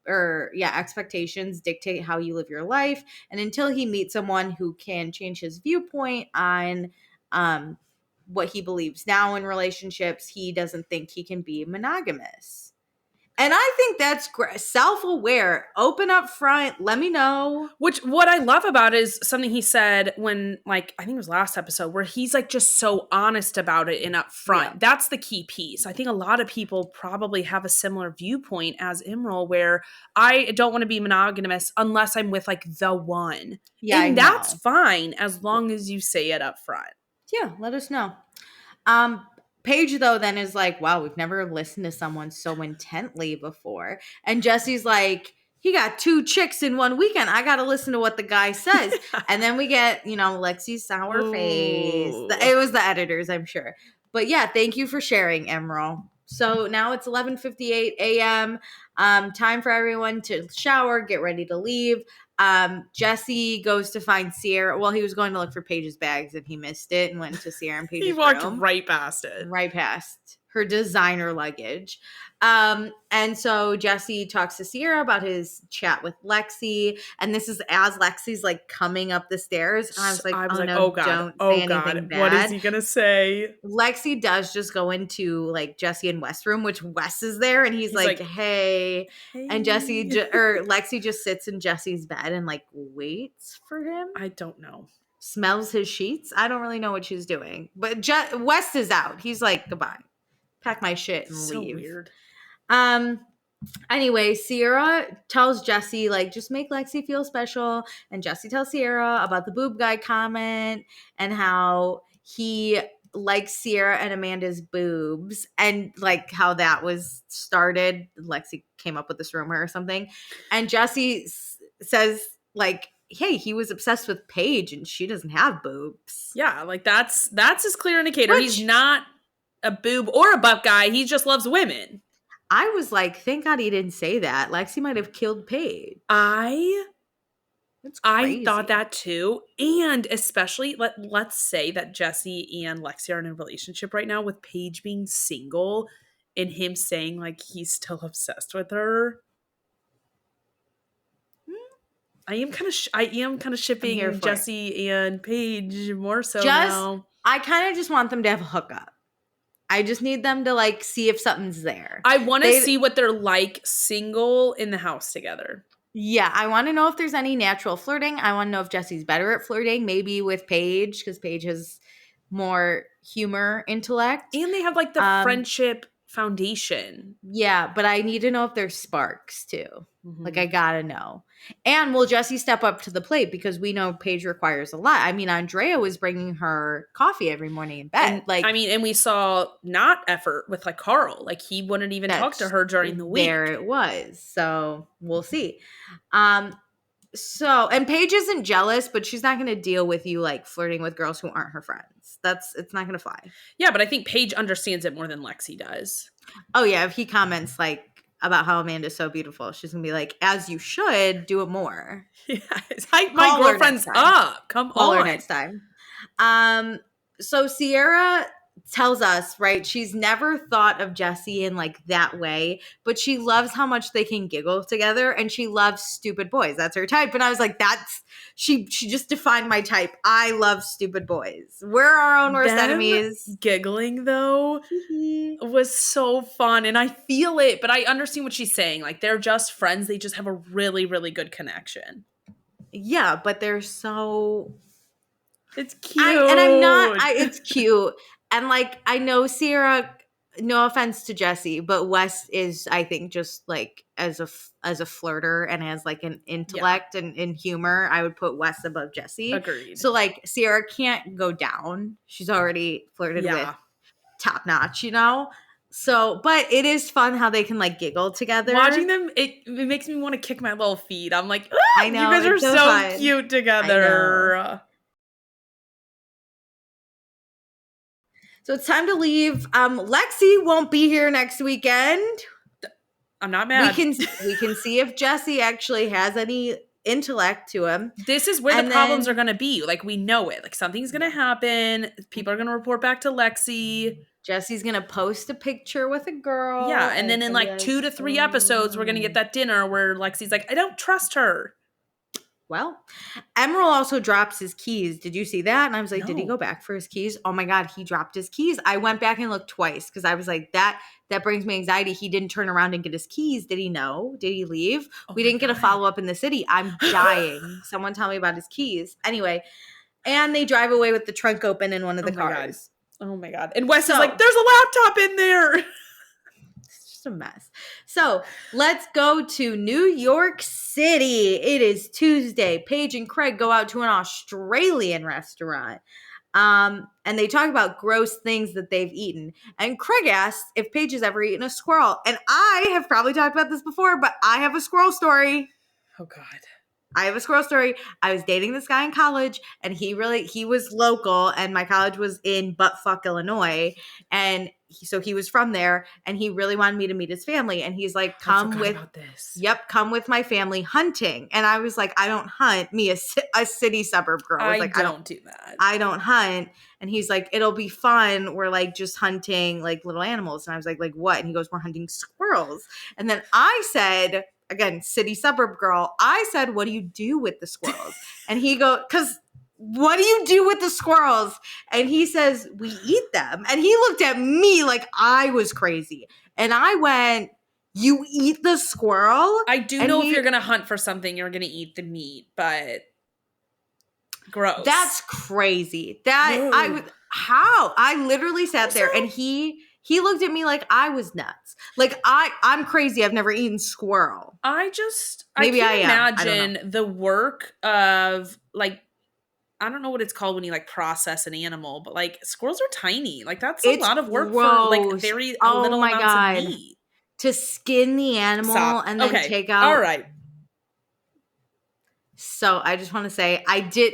expectations dictate how you live your life. And until he meets someone who can change his viewpoint on what he believes now in relationships, he doesn't think he can be monogamous. And I think that's self-aware, open up front, let me know. Which what I love about it is something he said when like I think it was last episode where he's like just so honest about it and up front. Yeah. That's the key piece. I think a lot of people probably have a similar viewpoint as Emerald where I don't want to be monogamous unless I'm with like the one. Yeah, and that's fine as long as you say it up front. Yeah, let us know. Paige, though, then is like, "Wow, we've never listened to someone so intently before." And Jesse's like, "He got 2 chicks in one weekend. I got to listen to what the guy says." And then we get, Lexi's sour face. It was the editors, I'm sure. But yeah, thank you for sharing, Emerald. So now it's 11:58 a.m. Time for everyone to shower, get ready to leave. Jesse goes to find Sierra. Well, he was going to look for Paige's bags and he missed it and went to Sierra and Paige's He walked room. right past it. Right past her designer luggage. And so Jesse talks to Sierra about his chat with Lexi. And this is as Lexi's like coming up the stairs. And I was like, oh God. Don't say anything bad. What is he going to say? Lexi does just go into like Jesse and West's room, which Wes is there. And he's like, hey. And Lexi just sits in Jesse's bed and like waits for him. I don't know. Smells his sheets. I don't really know what she's doing. But West is out. He's like, goodbye. Pack my shit and leave. Weird. Anyway, Sierra tells Jesse, like, just make Lexi feel special. And Jesse tells Sierra about the boob guy comment and how he likes Sierra and Amanda's boobs and like how that was started. Lexi came up with this rumor or something. And Jesse says, like, hey, he was obsessed with Paige and she doesn't have boobs. Yeah, like that's his clear indicator. He's not a boob or a butt guy. He just loves women. I was like, thank God he didn't say that. Lexi might have killed Paige. I thought that too. And especially, let's say that Jesse and Lexi are in a relationship right now with Paige being single and him saying like he's still obsessed with her. I am kind of shipping Jesse and Paige more so now. I kind of just want them to have a hookup. I just need them to like see if something's there. I want to see what they're like single in the house together. Yeah, I want to know if there's any natural flirting. I want to know if Jesse's better at flirting, maybe with Paige, because Paige has more humor, intellect. And they have like the friendship foundation. Yeah, but I need to know if there's sparks too. Mm-hmm. Like I gotta know. And will Jesse step up to the plate because we know Paige requires a lot. I mean, Andrea was bringing her coffee every morning in bed. And we saw not effort with like Carl. Like he wouldn't even talk to her during the week. There it was. So we'll see. And Paige isn't jealous, but she's not going to deal with you like flirting with girls who aren't her friends. It's not going to fly. Yeah, but I think Paige understands it more than Lexi does. Oh yeah, if he comments like about how Amanda's so beautiful, she's going to be like, as you should, do it more. Yeah, hype my girlfriends up. Come Call on. her next time. So Sierra tells us, right, she's never thought of Jesse in like that way, but she loves how much they can giggle together and she loves stupid boys. That's her type. And I was like, she just defined my type. I love stupid boys. We're our own worst enemies. Giggling though was so fun and I feel it, but I understand what she's saying. Like they're just friends. They just have a really, really good connection. Yeah, but they're so... It's cute. It's cute. And, like, I know Sierra, no offense to Jesse, but Wes is, I think, just, like, as a flirter and as, like, an intellect and humor, I would put Wes above Jesse. Agreed. So, like, Sierra can't go down. She's already flirted with top notch, you know? So, but it is fun how they can, like, giggle together. Watching them, it makes me want to kick my little feet. I'm like, I know, you guys are so cute together. So it's time to leave. Lexi won't be here next weekend. I'm not mad. We can see if Jesse actually has any intellect to him. This is where the problems are going to be. Like, we know it. Like, something's going to happen. People are going to report back to Lexi. Jesse's going to post a picture with a girl. Yeah, and then in like 2 to 3 episodes, we're going to get that dinner where Lexi's like, I don't trust her. Well, Emerald also drops his keys. Did you see that? And I was like, Did he go back for his keys? Oh my God, he dropped his keys. I went back and looked twice because I was like, that brings me anxiety. He didn't turn around and get his keys. Did he know? Did he leave? We didn't get a follow-up in the city. I'm dying. Someone tell me about his keys. Anyway, and they drive away with the trunk open in one of the cars. Oh my God. And Wes is like, there's a laptop in there. A mess. So let's go to New York City. It is Tuesday. Paige and Craig go out to an Australian restaurant. And they talk about gross things that they've eaten. And Craig asks if Paige has ever eaten a squirrel. And I have probably talked about this before, but I have a squirrel story. Oh God. I have a squirrel story. I was dating this guy in college, and he was local, and my college was in buttfuck Illinois, and so he was from there, and he really wanted me to meet his family, and he's like, I forgot about this. Yep, come with my family hunting. And I was like, I don't hunt. Me, a city suburb girl. Was like, I don't do that. I don't hunt. And he's like, it'll be fun. We're like just hunting like little animals. And I was like what? And he goes, we're hunting squirrels. And then I said, again, city suburb girl, I said, what do you do with the squirrels? And he goes, because what do you do with the squirrels? And he says, we eat them. And he looked at me like I was crazy. And I went, you eat the squirrel? I do know if you're going to hunt for something, you're going to eat the meat, but gross. That's crazy. How? I literally sat there and he looked at me like I was nuts. Like I'm crazy. I've never eaten squirrel. I can't imagine the work of like, I don't know what it's called when you like process an animal, but like squirrels are tiny. Like that's a lot of work for like very little amounts of meat. To skin the animal and then take out. All right. So I just want to say I did.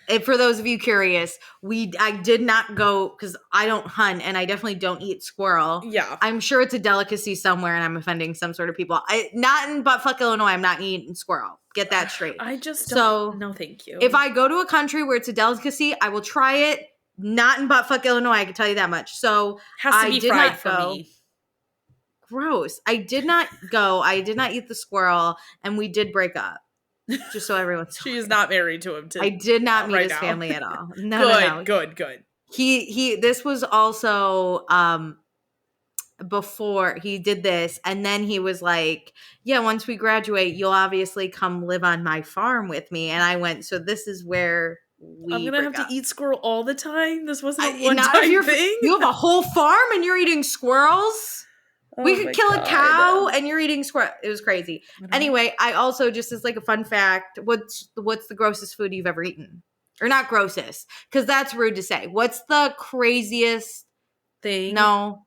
And for those of you curious, I did not go because I don't hunt and I definitely don't eat squirrel. Yeah. I'm sure it's a delicacy somewhere and I'm offending some sort of people. Not in buttfuck Illinois. I'm not eating squirrel. Get that straight. I just don't. No, thank you. If I go to a country where it's a delicacy, I will try it. Not in buttfuck Illinois. I can tell you that much. So has to be fried for me. Gross. I did not go. I did not eat the squirrel, and we did break up. Just so everyone's she is not married to him. I did not meet his family at all. No. Good. This was also before he did this, and then he was like, yeah, once we graduate, you'll obviously come live on my farm with me. And I went, so this is where I'm gonna have to eat squirrel all the time. This wasn't a one-time thing. You have a whole farm and you're eating squirrels? We could kill a cow and you're eating squirrel. It was crazy. Anyway, I also, just as like a fun fact, what's the grossest food you've ever eaten? Or not grossest, because that's rude to say. What's the craziest thing? No.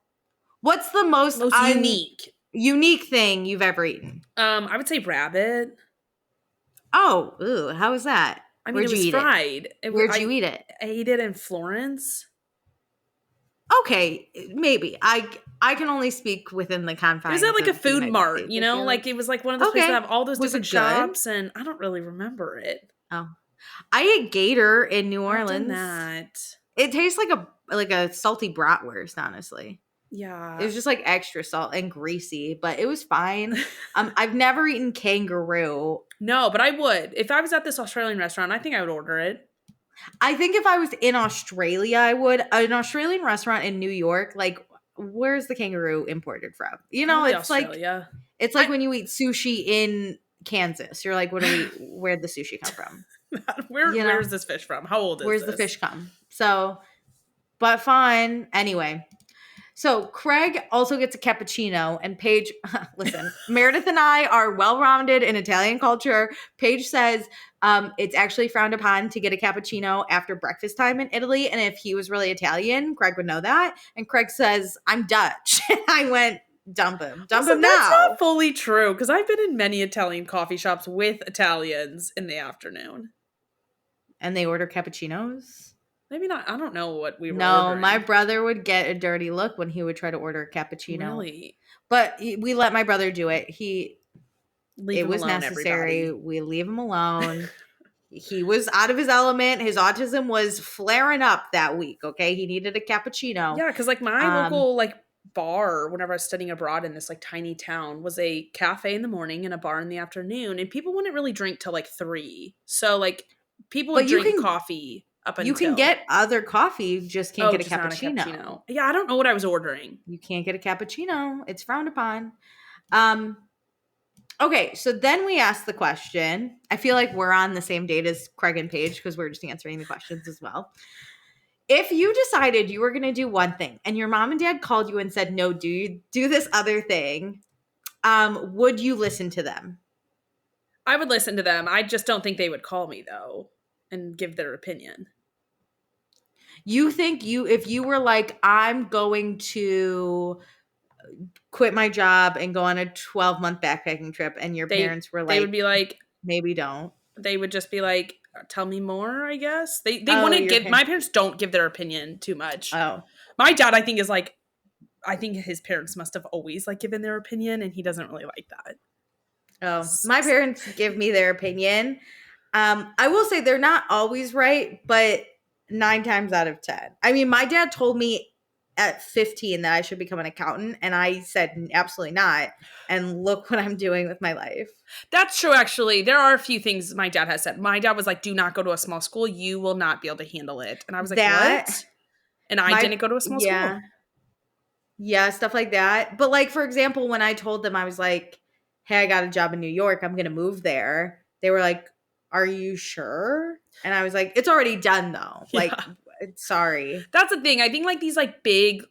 What's the most unique thing you've ever eaten? I would say rabbit. Oh, ooh, how was that? I mean, it was fried. Where'd you eat it? I ate it in Florence. Okay, maybe. I can only speak within the confines. It was at like a food mart, you know? Like it was like one of those places that have all those different shops, and I don't really remember it. Oh. I ate gator in New Orleans. That. It tastes like a salty bratwurst, honestly. Yeah. It was just like extra salt and greasy, but it was fine. I've never eaten kangaroo. No, but I would. If I was at this Australian restaurant, I think I would order it. I think if I was in Australia, I would. An Australian restaurant in New York, like, where's the kangaroo imported from? You know, probably it's Australia. It's like when you eat sushi in Kansas. You're like, where'd the sushi come from? Where's this fish from? How old is Where's this? the fish come? So, but fine. Anyway. So Craig also gets a cappuccino, and Paige, listen, Meredith and I are well-rounded in Italian culture. Paige says it's actually frowned upon to get a cappuccino after breakfast time in Italy. And if he was really Italian, Craig would know that. And Craig says, I'm Dutch. And I went, dump him now. That's not fully true, because I've been in many Italian coffee shops with Italians in the afternoon. And they order cappuccinos? Maybe not. I don't know what we were ordering. My brother would get a dirty look when he would try to order a cappuccino. Really? But we let my brother do it. It was necessary. Everybody. We leave him alone. He was out of his element. His autism was flaring up that week, okay? He needed a cappuccino. Yeah, because like my local like bar, whenever I was studying abroad in this like tiny town, was a cafe in the morning and a bar in the afternoon. And people wouldn't really drink till like 3. So like people would drink coffee. You can get other coffee, you just can't get a cappuccino. Yeah, I don't know what I was ordering. You can't get a cappuccino. It's frowned upon. Okay, so then we asked the question. I feel like we're on the same date as Craig and Paige because we're just answering the questions as well. If you decided you were going to do one thing and your mom and dad called you and said, no, do this other thing, would you listen to them? I would listen to them. I just don't think they would call me, though, and give their opinion. You think if you were like, I'm going to quit my job and go on a 12-month backpacking trip, and your parents were like, they would be like, maybe don't. They would just be like, tell me more, I guess. They Oh, wouldn't your give, my parents. parents don't give their opinion too much. Oh. My dad, I think, is like, I think his parents must have always like given their opinion, and he doesn't really like that. Oh, my parents give me their opinion. I will say they're not always right, but 9 times out of 10. I mean, my dad told me at 15 that I should become an accountant, and I said absolutely not. And look what I'm doing with my life. That's true, actually. There are a few things my dad has said. My dad was like, do not go to a small school. You will not be able to handle it. And I was like, That what? And I didn't go to a small yeah. school. Yeah, stuff like that. But like for example, when I told them I was like, "Hey, I got a job in New York. I'm going to move there." They were like, "Are you sure?" And I was like, "It's already done though." Yeah. Like, sorry. That's the thing. I think like these like big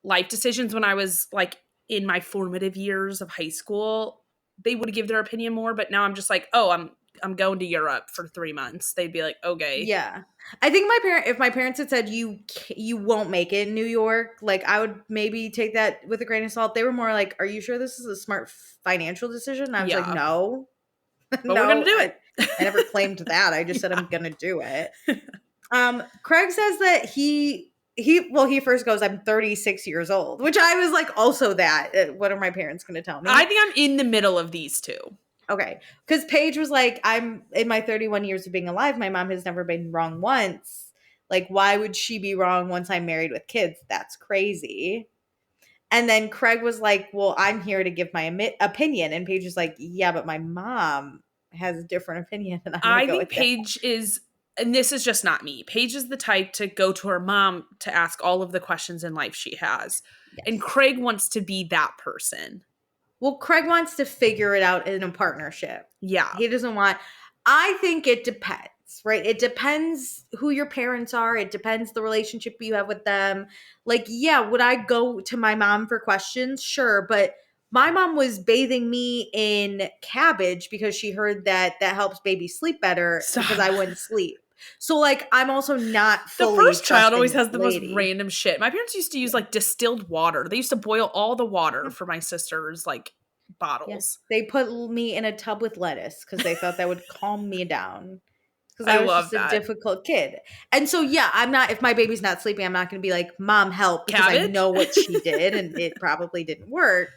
life decisions when I was like in my formative years of high school, they would give their opinion more, but now I'm just like, "Oh, I'm going to Europe for 3 months." They'd be like, "Okay." Yeah. I think if my parents had said you won't make it in New York, like I would maybe take that with a grain of salt. They were more like, "Are you sure this is a smart financial decision?" And I was like, Yeah. "No." But we're going No, to do I never claimed that. I just said I'm going to do it. Craig says that he first goes, I'm 36 years old, which I was like, also that. What are my parents going to tell me? I think I'm in the middle of these two. Okay. Because Paige was like, I'm in my 31 years of being alive. My mom has never been wrong once. Like, why would she be wrong once I'm married with kids? That's crazy. And then Craig was like, well, I'm here to give my opinion. And Paige was like, yeah, but my mom has a different opinion. And I'm going to I go think with that. Paige is, and this is just not me. Paige is the type to go to her mom to ask all of the questions in life she has. Yes. And Craig wants to be that person. Well, Craig wants to figure it out in a partnership. Yeah. He doesn't want, I think it depends, right? It depends who your parents are. It depends the relationship you have with them. Like, yeah, would I go to my mom for questions? Sure. But my mom was bathing me in cabbage because she heard that helps babies sleep better because I wouldn't sleep. So, like, I'm also not The fully first child always trusting has this the most lady. random shit. My parents used to use like distilled water. They used to boil all the water for my sister's like bottles. Yeah. They put me in a tub with lettuce because they thought that would calm me down. Because I I was love just a that. difficult kid. And so, yeah, I'm not, if my baby's not sleeping, I'm not going to be like, Mom, help, because I Cabbage? know what she did and it probably didn't work.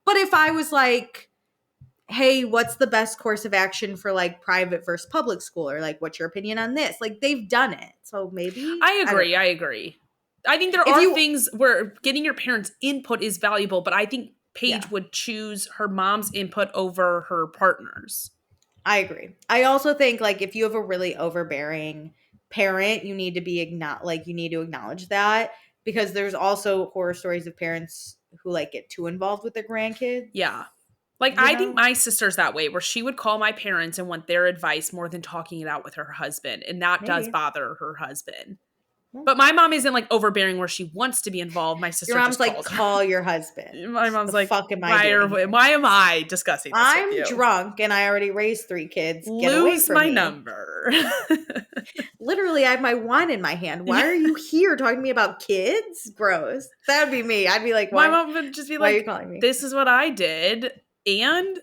But if I was like, hey, what's the best course of action for like private versus public school? Or like, what's your opinion on this? Like, they've done it. So maybe. I agree. I I agree. I think there If are you, things where getting your parents' input is valuable, but I think Paige yeah. would choose her mom's input over her partner's. I agree. I also think like if you have a really overbearing parent, you need to be you need to acknowledge that because there's also horror stories of parents who like get too involved with their grandkids. Yeah. Like, You I think know? my sister's that way, where she would call my parents and want their advice more than talking it out with her husband. And that does Maybe. bother her husband. Well, But my mom isn't like overbearing where she wants to be involved. My your sister mom's just like, calls her. call your husband. My mom's The like, fuck am I doing here? why am I discussing this with I'm you? drunk and I already raised 3 kids. Get away Lose from my me. number. Literally, I have my wine in my hand. Why are you here talking to me about kids? Gross. That would be me. I'd be like, why? My mom would just be Why are you like, calling me? this is what I did. And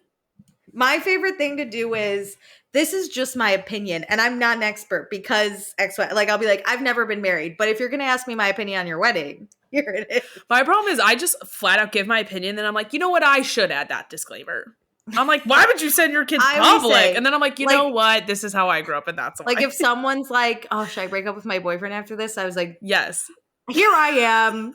my favorite thing to do is, this is just my opinion and I'm not an expert because like I'll be like, I've never been married, but if you're going to ask me my opinion on your wedding, here it is. my problem is I just flat out give my opinion. Then I'm like, you know what? I should add that disclaimer. I'm like, why would you send your kid public? Say, and then I'm like, you know what? This is how I grew up and that's why. Like if someone's like, oh, should I break up with my boyfriend after this? I was like, yes. Here I am.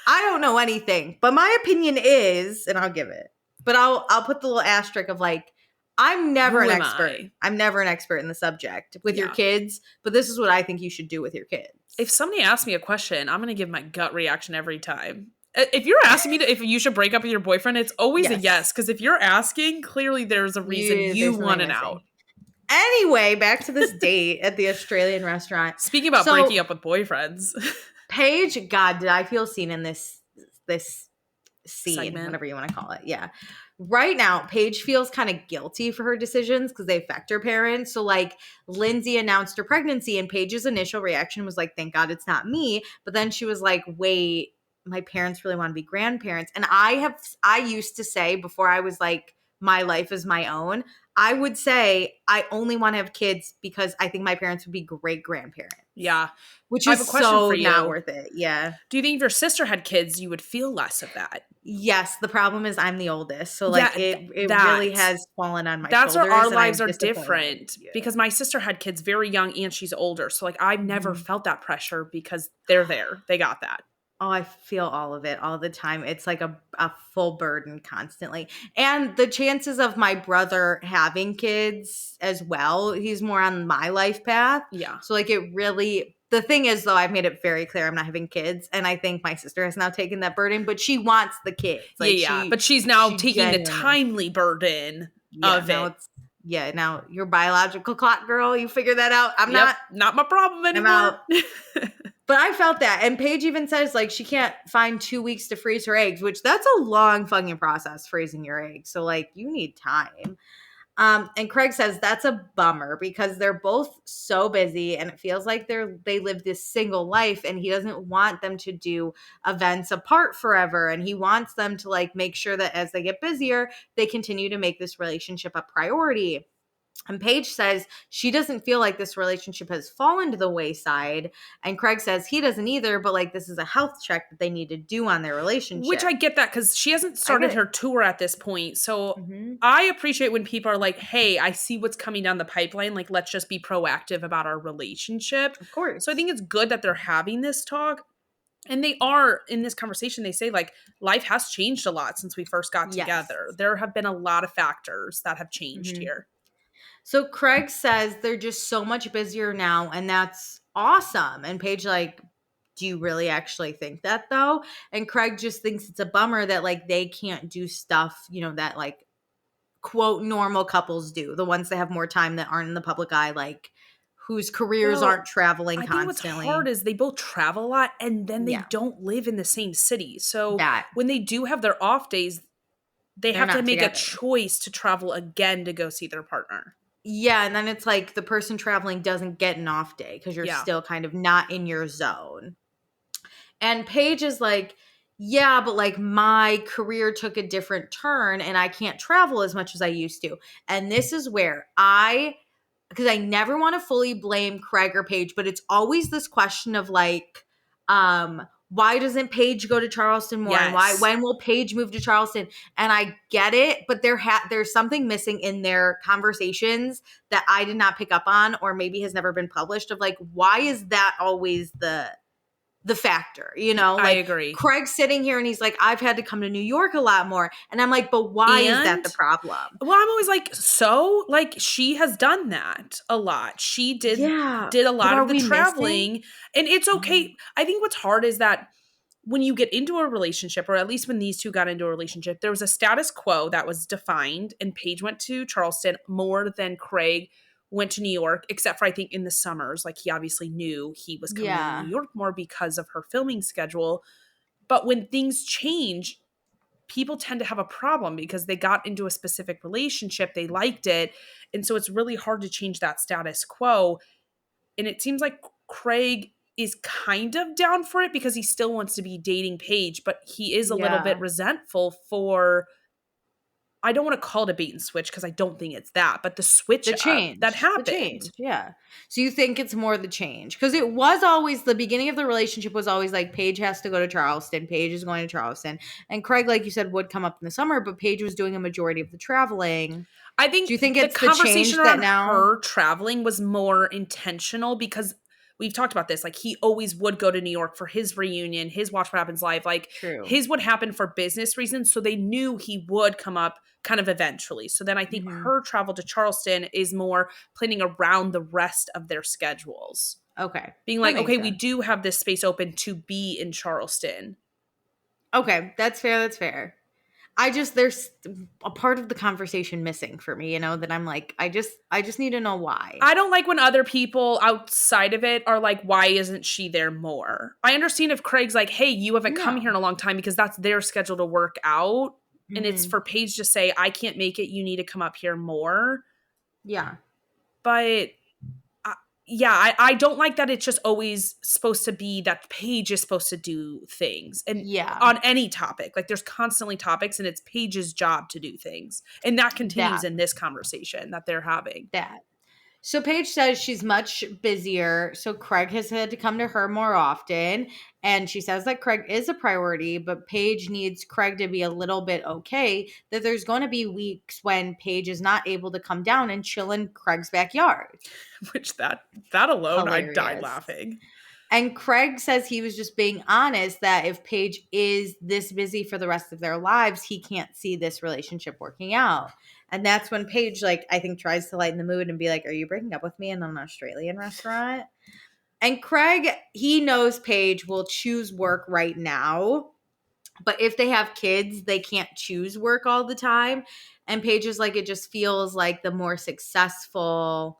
I don't know anything, but my opinion is, and I'll give it. But I'll put the little asterisk of like, I'm never an expert. I'm never an expert in the subject with your kids, but this is what I think you should do with your kids. If somebody asks me a question, I'm going to give my gut reaction every time. If you're asking me if you should break up with your boyfriend, it's always a yes. Because if you're asking, clearly there's a reason you want it out. Anyway, back to this date at the Australian restaurant. Speaking about breaking up with boyfriends. Paige, God, did I feel seen in this scene, segment, whatever you want to call it. Yeah. Right now, Paige feels kind of guilty for her decisions because they affect her parents. So, like, Lindsay announced her pregnancy, and Paige's initial reaction was like, thank God it's not me. But then she was like, wait, my parents really want to be grandparents. And I used to say before I was like, my life is my own, I would say I only want to have kids because I think my parents would be great grandparents. Yeah. Which I have is a question so for not you. worth it. Yeah. Do you think if your sister had kids, you would feel less of that? Yes, the problem is I'm the oldest. So like Yeah, it really that. has fallen on my That's where our shoulders and lives I'm are disappointed. different Yeah. because my sister had kids very young and she's older. So like I've never Mhm. felt that pressure because they're there. They got that. Oh, I feel all of it all the time. It's like a full burden constantly. And the chances of my brother having kids as well, he's more on my life path. Yeah. So like it really the thing is though, I've made it very clear I'm not having kids. And I think my sister has now taken that burden, but she wants the kids. Yeah, Like yeah. But she's now she taking the genuinely. timely burden Yeah, of now it. it's yeah, now you're biological clock girl. You figure that out. I'm Yep. not. Not my problem I'm out. anymore. But I felt that. And Paige even says like she can't find 2 weeks to freeze her eggs, which that's a long fucking process freezing your eggs. So like you need time. And Craig says that's a bummer because they're both so busy and it feels like they live this single life and he doesn't want them to do events apart forever. And he wants them to like make sure that as they get busier, they continue to make this relationship a priority. And Paige says she doesn't feel like this relationship has fallen to the wayside. And Craig says he doesn't either, but like this is a health check that they need to do on their Which relationship. I get that because she hasn't I get started it. her tour at this point. So Mm-hmm. I appreciate when people are like, hey, I see what's coming down the pipeline. Like, let's just be proactive about our relationship. Of So I course. think it's good that they're having this talk. And they are in this conversation, they say, like, life has changed a lot since we first got Yes. together. There have been a lot of factors that have changed Mm-hmm. here. So Craig says they're just so much busier now, and that's awesome. And Paige, like, do you really actually think that though? And Craig just thinks it's a bummer that like they can't do stuff, that like quote normal couples do, the ones that have more time that aren't in the public eye, like whose careers Well, aren't traveling I think what's hard constantly. is they both travel a lot and then they Yeah, don't live in the same city. So that when they do have their off days, they they're have to not make a together. choice to travel again to go see their partner. Yeah, and then it's like the person traveling doesn't get an off day because you're Yeah. still kind of not in your zone. And Paige is like, yeah, but like my career took a different turn and I can't travel as much as I used to. And this is where because I never want to fully blame Craig or Paige, but it's always this question of like, why doesn't Paige go to Charleston more? And Yes. when will Paige move to Charleston? And I get it, but there's something missing in their conversations that I did not pick up on, or maybe has never been published. Of like, why is that always the factor, I like agree. Craig's sitting here and he's like, I've had to come to New York a lot more. And I'm like, but why is that And the problem? well, I'm always like, so like she has done that a lot. She Yeah. did a But lot are of the we missing? traveling and it's Mhm. okay. I think what's hard is that when you get into a relationship, or at least when these two got into a relationship, there was a status quo that was defined, and Paige went to Charleston more than Craig went to New York, except for I think in the summers. Like he obviously knew he was coming into New Yeah. York more because of her filming schedule. But when things change, people tend to have a problem because they got into a specific relationship, they liked it. And so it's really hard to change that status quo. And it seems like Craig is kind of down for it because he still wants to be dating Paige, but he is a little bit Yeah. resentful for, I don't want to call it a bait and switch because I don't think it's that, but the switch The up that change. The happened. change. Yeah. So you think it's more the change? Because it was always the beginning of the relationship was always like Paige has to go to Charleston. Paige is going to Charleston. And Craig, like you said, would come up in the summer, but Paige was doing a majority of the traveling. I Do think you think the it's the conversation change that around now? her traveling was more intentional because we've talked about this. Like he always would go to New York for his reunion, his Watch What Happens Live. Like True. his would happen for business reasons. So they knew he would come up kind of eventually. So then I think Hmm. her travel to Charleston is more planning around the rest of their schedules. Okay. Being That like, makes okay, we sense. do have this space open to be in Charleston. Okay. That's fair. That's fair. There's a part of the conversation missing for me, that I'm like, I just need to know why. I don't like when other people outside of it are like, why isn't she there more? I understand if Craig's like, hey, you haven't come here No. in a long time because that's their schedule to work out. And it's Hmm. for Paige to say, I can't make it. You need to come up here more. Yeah. But, I, yeah, I don't like that it's just always supposed to be that Paige is supposed to do things. And Yeah, on any topic, like there's constantly topics and it's Paige's job to do things. And that continues that in this conversation that they're having. that. So Paige says she's much busier, so Craig has had to come to her more often. And she says that Craig is a priority, but Paige needs Craig to be a little bit okay, that there's going to be weeks when Paige is not able to come down and chill in Craig's backyard. Which that alone, I died Hilarious. laughing. And Craig says he was just being honest that if Paige is this busy for the rest of their lives, he can't see this relationship working out. And that's when Paige, like, I think tries to lighten the mood and be like, are you breaking up with me in an Australian restaurant? And Craig, he knows Paige will choose work right now. But if they have kids, they can't choose work all the time. And Paige is like, it just feels like the more successful,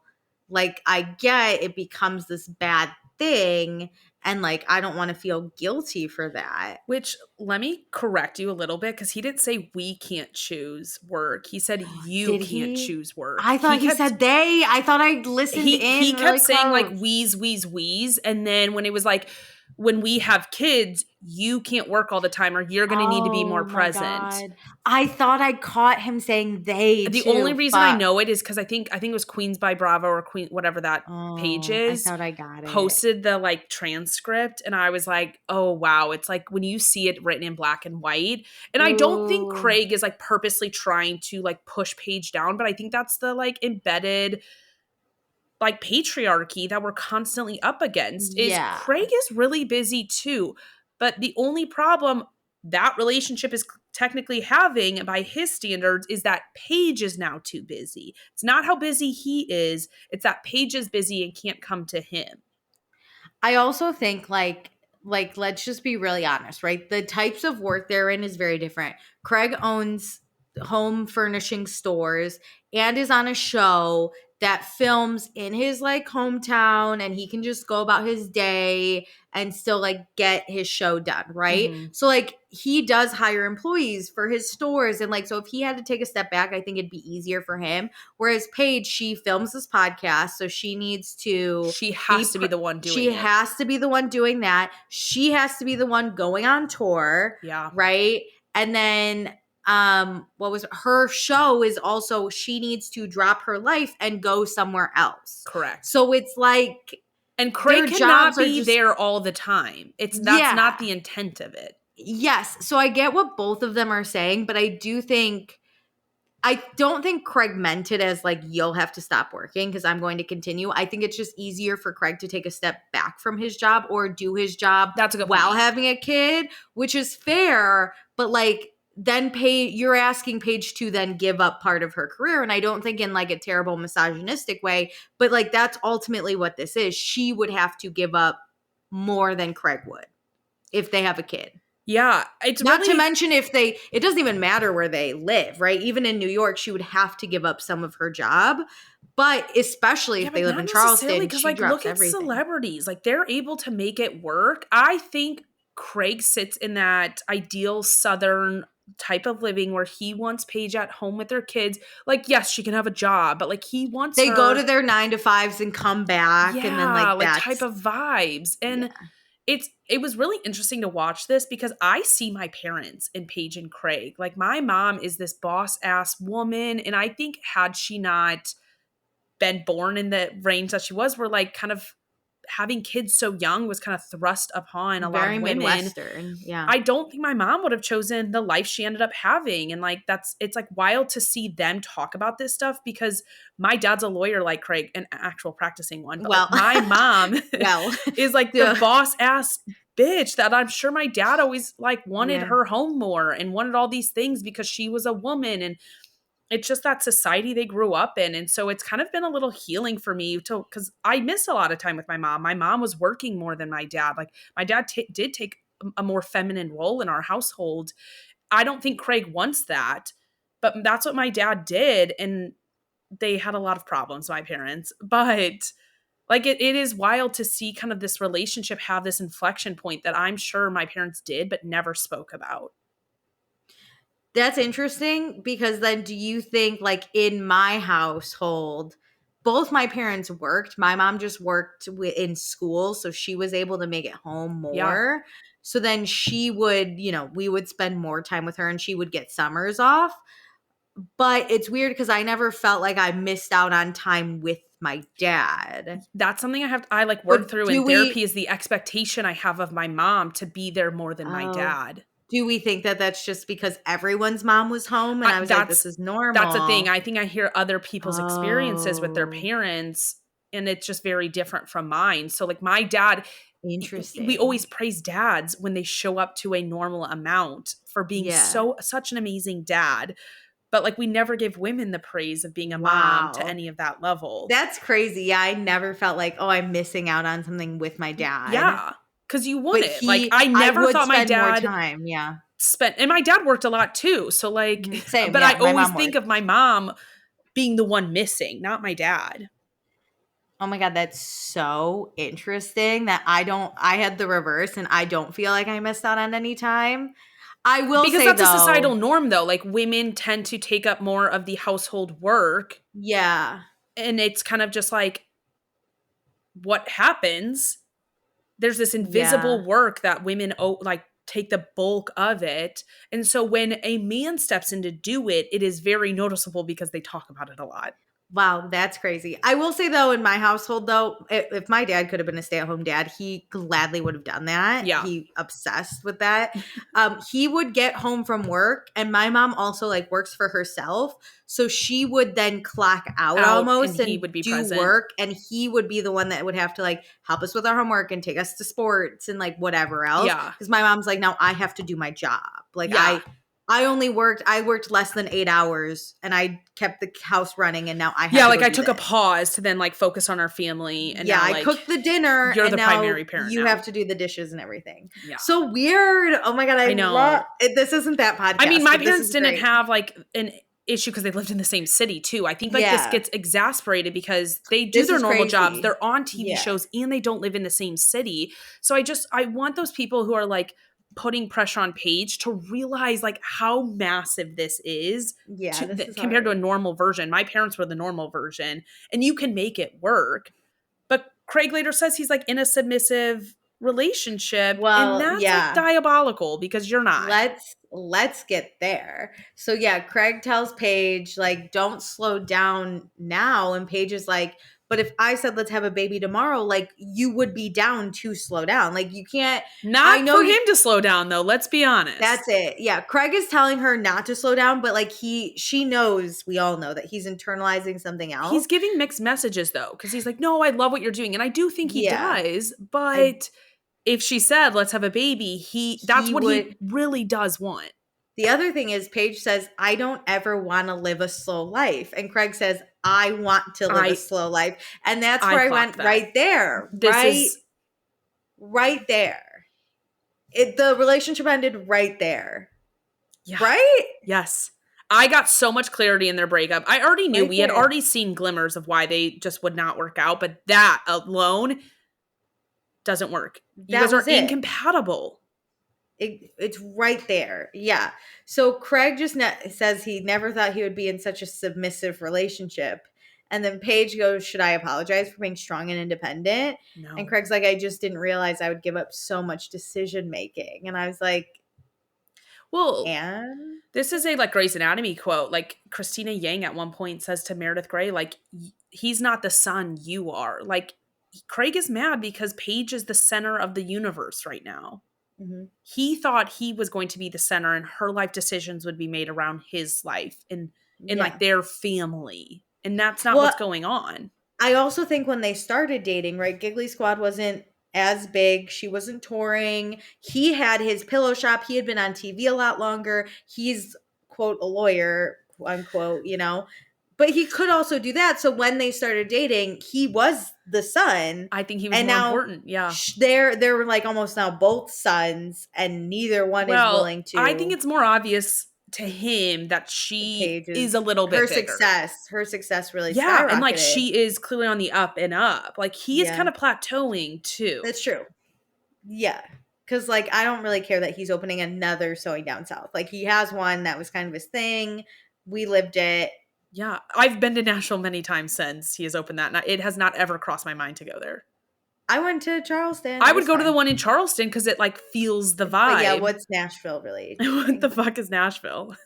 like, I get it becomes this bad thing. And like, I don't want to feel guilty for that. Which, let me correct you a little bit because he didn't say we can't choose work. He said you Did can't he? choose work. I thought he said they. I thought I listened He in kept really saying like close. wheeze, wheeze, wheeze. And then when it was like, when we have kids, you can't work all the time or you're going to need to be more Oh my present. God. I thought I caught him saying they The only too. reason I Fuck. know it is because I think it was Queens by Bravo or Queen, whatever that page Oh, I is, thought I got it. posted the like transcript. And I was like, oh, wow. It's like when you see it written in black and white. And I don't think Ooh. Craig is like purposely trying to like push Paige down, but I think that's the like embedded like patriarchy that we're constantly up against is Yeah. Craig is really busy too. But the only problem that relationship is technically having by his standards is that Paige is now too busy. It's not how busy he is, it's that Paige is busy and can't come to him. I also think like let's just be really honest, right? The types of work they're in is very different. Craig owns home furnishing stores and is on a show that films in his like hometown, and he can just go about his day and still like get his show done, right? Mm-hmm. So like he does hire employees for his stores, and like so if he had to take a step back, I think it'd be easier for him. Whereas Paige, she films this podcast, so she needs to She has to be the one doing she it. has to be the one doing that. She has to be the one going on tour, Yeah. right? And then what was her show is also she needs to drop her life and go somewhere else. Correct. So it's like and Craig their cannot jobs are be just there all the time. That's yeah. not the intent of it. Yes. So I get what both of them are saying, but I don't think Craig meant it as like, you'll have to stop working because I'm going to continue. I think it's just easier for Craig to take a step back from his job or do his job That's a good while point. having a kid, which is fair. But like, then you're asking Paige to then give up part of her career. And I don't think in like a terrible misogynistic way, but like, that's ultimately what this is. She would have to give up more than Craig would if they have a kid. Yeah, it's Not really, to mention it doesn't even matter where they live, right? Even in New York, she would have to give up some of her job. But especially if they live not in necessarily Charleston, because she like look drops at everything. celebrities, like they're able to make it work. I think Craig sits in that ideal Southern type of living where he wants Paige at home with their kids. Like, yes, she can have a job, but like he wants They her. go to their 9 to 5s and come back, and then Yeah, like like type that's of vibes. And yeah. it was really interesting to watch this because I see my parents in Paige and Craig. Like my mom is this boss ass woman, and I think had she not been born in the range that she was, were like kind of having kids so young was kind of thrust upon a lot Very of women. Midwestern. Yeah. I don't think my mom would have chosen the life she ended up having. And like it's like wild to see them talk about this stuff because my dad's a lawyer like Craig, an actual practicing one. But like Well, my mom well, is like the boss ass bitch that I'm sure my dad always like wanted yeah. her home more and wanted all these things because she was a woman. And it's just that society they grew up in. And so it's kind of been a little healing for me to, because I missed a lot of time with my mom. My mom was working more than my dad. Like my dad did take a more feminine role in our household. I don't think Craig wants that, but that's what my dad did. And they had a lot of problems, my parents. But like it is wild to see kind of this relationship have this inflection point that I'm sure my parents did, but never spoke about. That's interesting because then do you think like in my household, both my parents worked. My mom just worked in school, so she was able to make it home Yeah. more. So then she would, we would spend more time with her and she would get summers off. But it's weird because I never felt like I missed out on time with my dad. That's something I like work But through in therapy is the expectation I have of my mom to be there more than my dad. do we think that that's just because everyone's mom was home? And I was like, this is That's a thing. normal. I think I hear other people's experiences with their Oh, parents, and it's just very different from mine. So like my dad, we interesting. always praise dads when they show up to a normal amount for being Yeah. such an amazing dad. But like we never give women the praise of being a mom to Wow. any of that level. That's crazy. Yeah, I never felt like, oh, I'm missing out on something with my dad. Yeah. Because you want But it. Like I I never would thought my spend more dad time. Yeah. and my dad worked a lot too. So like, Same. but I Yeah. My always mom think worked. of my mom being the one missing, not my dad. Oh my God, that's so interesting that I had the reverse and I don't feel like I missed out on any time. I will Because say that's a though, societal norm though. Like women tend to take up more of the household work. yeah, And it's kind of just like what happens. There's this yeah. invisible work that women like take the bulk of it. And so when a man steps in to do it, it is very noticeable because they talk about it a lot. Wow, that's crazy. I will say though, in my household though, if my dad could have been a stay-at-home dad, he gladly would have done that. Yeah. He obsessed with that. He would get home from work, and my mom also like works for herself, so she would then clock out Out and almost he and would be do present. work, and he would be the one that would have to like help us with our homework and take us to sports and like whatever else. Yeah. Because my mom's like, no, I have to do my job. Like Yeah. I worked less than 8 hours and I kept the house running and now I have Yeah, to like go I do took a this. pause to then like focus on our family and Yeah, now I like cooked the dinner you're and the now primary parent you now. have to do the dishes and everything. Yeah. So weird. Oh my God, I I love know. it. This isn't that I mean, podcast, my but this parents is didn't great. have like an issue because they lived in the same city too. I think like this Yeah, gets exasperated because they do this their is normal jobs, crazy. they're on TV Yeah, shows, and they don't live in the same city. So I want those people who are like putting pressure on Paige to realize like how massive this is yeah, this is compared to a hard. normal version. My parents were the normal version, and you can make it work. But Craig later says he's like in a submissive relationship, and Well, that's like yeah. diabolical because you're not. Let's get there. So yeah, Craig tells Paige like don't slow down now and Paige is like but if I said let's have a baby tomorrow like you would be down to slow down. Like you can't I Not know for him to slow down though, let's be that's honest. it. Yeah, Craig is telling her not to slow down but like she knows we all know that he's internalizing something He's else. giving mixed messages though, because he's like, no, I love what you're doing. And I do think he Yeah. does, I but if she said, let's have a baby, that's he what he would really does want. The other thing is, Paige says, I don't ever want to live a slow life. And Craig says, I want to live a I slow life. And that's I where I clocked went that. right there. This is Right there. The relationship ended right there. yeah. Right? Yes. I got so much clarity in their breakup. I already knew Right we had there. already seen glimmers of why they just would not work out, but that alone doesn't work. You That guys are was it. incompatible. It's right there. Yeah. So Craig just says he never thought he would be in such a submissive relationship. And then Paige goes, should I apologize for being strong and independent? And No. Craig's like, I just didn't realize I would give up so much decision making. And I was like, Well, and this is a like Grey's Anatomy quote. Like Christina Yang at one point says to Meredith Grey, like, he's not the son, you are. Like, Craig is mad because Paige is the center of the universe right now. mm-hmm. He thought he was going to be the center and her life decisions would be made around his life and in Yeah. like their family. And that's not Well, what's going on. I also think when they started dating, right, Giggly Squad wasn't as big. She wasn't touring. He had his pillow shop. He had been on TV a lot longer. He's, quote, a lawyer, unquote, But he could also do that. So when they started dating, he was the son. I think he was And more now important. Yeah. they're like almost now both sons, and neither one is Well, willing I think to. it's more obvious to him that she Paige is a little her bit bigger. success really Yeah, and like skyrocketed. she is clearly on the up and up. Like he is Yeah. kind of plateauing too. That's true. Yeah. Cause like I don't really care that he's opening another Sewing Down South. Like he has one that was kind of his thing. We lived it. Yeah. I've been to Nashville many times since he has opened that. And it has not ever crossed my mind to go there. I went to Charleston. I It would was go to the fine. one in Charleston because it like feels the But yeah, vibe. what's Nashville really What the doing? fuck is Nashville?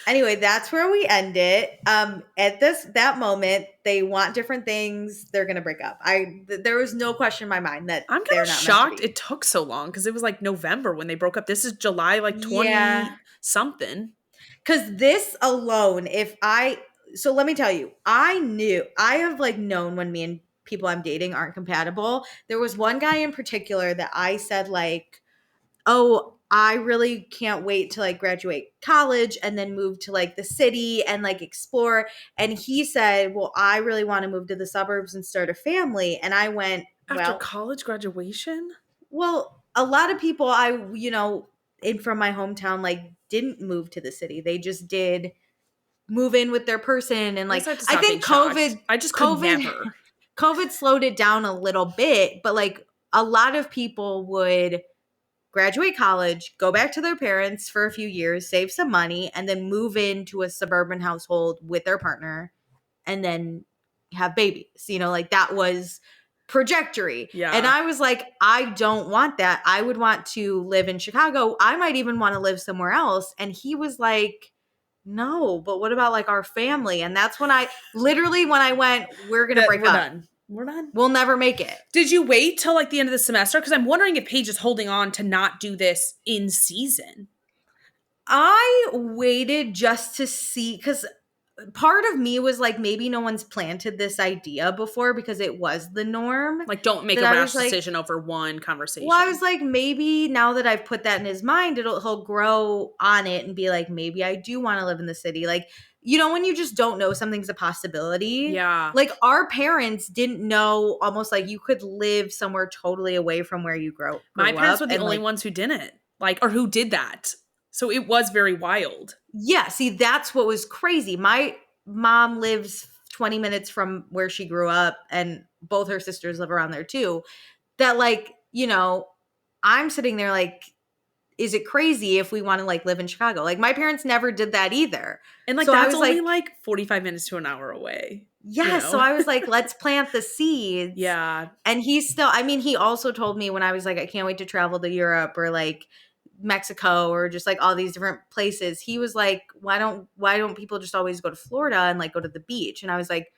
Anyway, that's where we end it. At that moment, they want different things. They're gonna break up. There was no question in my mind that I'm kind they're of not meant to shocked be. it took so long because it was like November when they broke up. This is July like Yeah, 20 something. because this alone, so let me tell you, I have like known when me and people I'm dating aren't compatible. There was one guy in particular that I said like, oh, I really can't wait to like graduate college and then move to like the city and like explore. And he said, well, I really want to move to the suburbs and start a family. And I went, After well, college graduation? a lot of people in from my hometown, like didn't move to the city. They just did move in with their person. And I guess like, I have to I stop being think shocked. I just could COVID, never. COVID slowed it down a little bit, but like a lot of people would graduate college, go back to their parents for a few years, save some money, and then move into a suburban household with their partner and then have babies. Like that was trajectory. And Yeah. I was like, I don't want that. I would want to live in Chicago. I might even want to live somewhere else. And he was like, no, but what about like our family? And that's when when I went, we're going to break We're up. done. We're done. We'll never make it. Did you wait till like the end of the semester? Because I'm wondering if Paige is holding on to not do this in season. I waited just to see, because part of me was like, maybe no one's planted this idea before because it was the norm. Like, don't make that a I rash was like, decision over one conversation. well, I was like, maybe now that I've put that in his mind, he'll grow on it and be like, maybe I do want to live in the city. Like, when you just don't know something's a possibility. Yeah. Like our parents didn't know, almost like you could live somewhere totally away from where you grew My parents were the and only like, ones who didn't, like, or who did that. So it was very wild. yeah, see, that's what was crazy. My mom lives 20 minutes from where she grew up, and both her sisters live around there too. That, like, I'm sitting there like, is it crazy if we want to like live in Chicago? Like, my parents never did that either. And like, so that's only like 45 minutes to an hour away. Yeah. So I was like, let's plant the seeds. Yeah. And he also told me when I was like, I can't wait to travel to Europe or like Mexico or just like all these different places. He was like, why don't people just always go to Florida and like go to the beach? And I was like,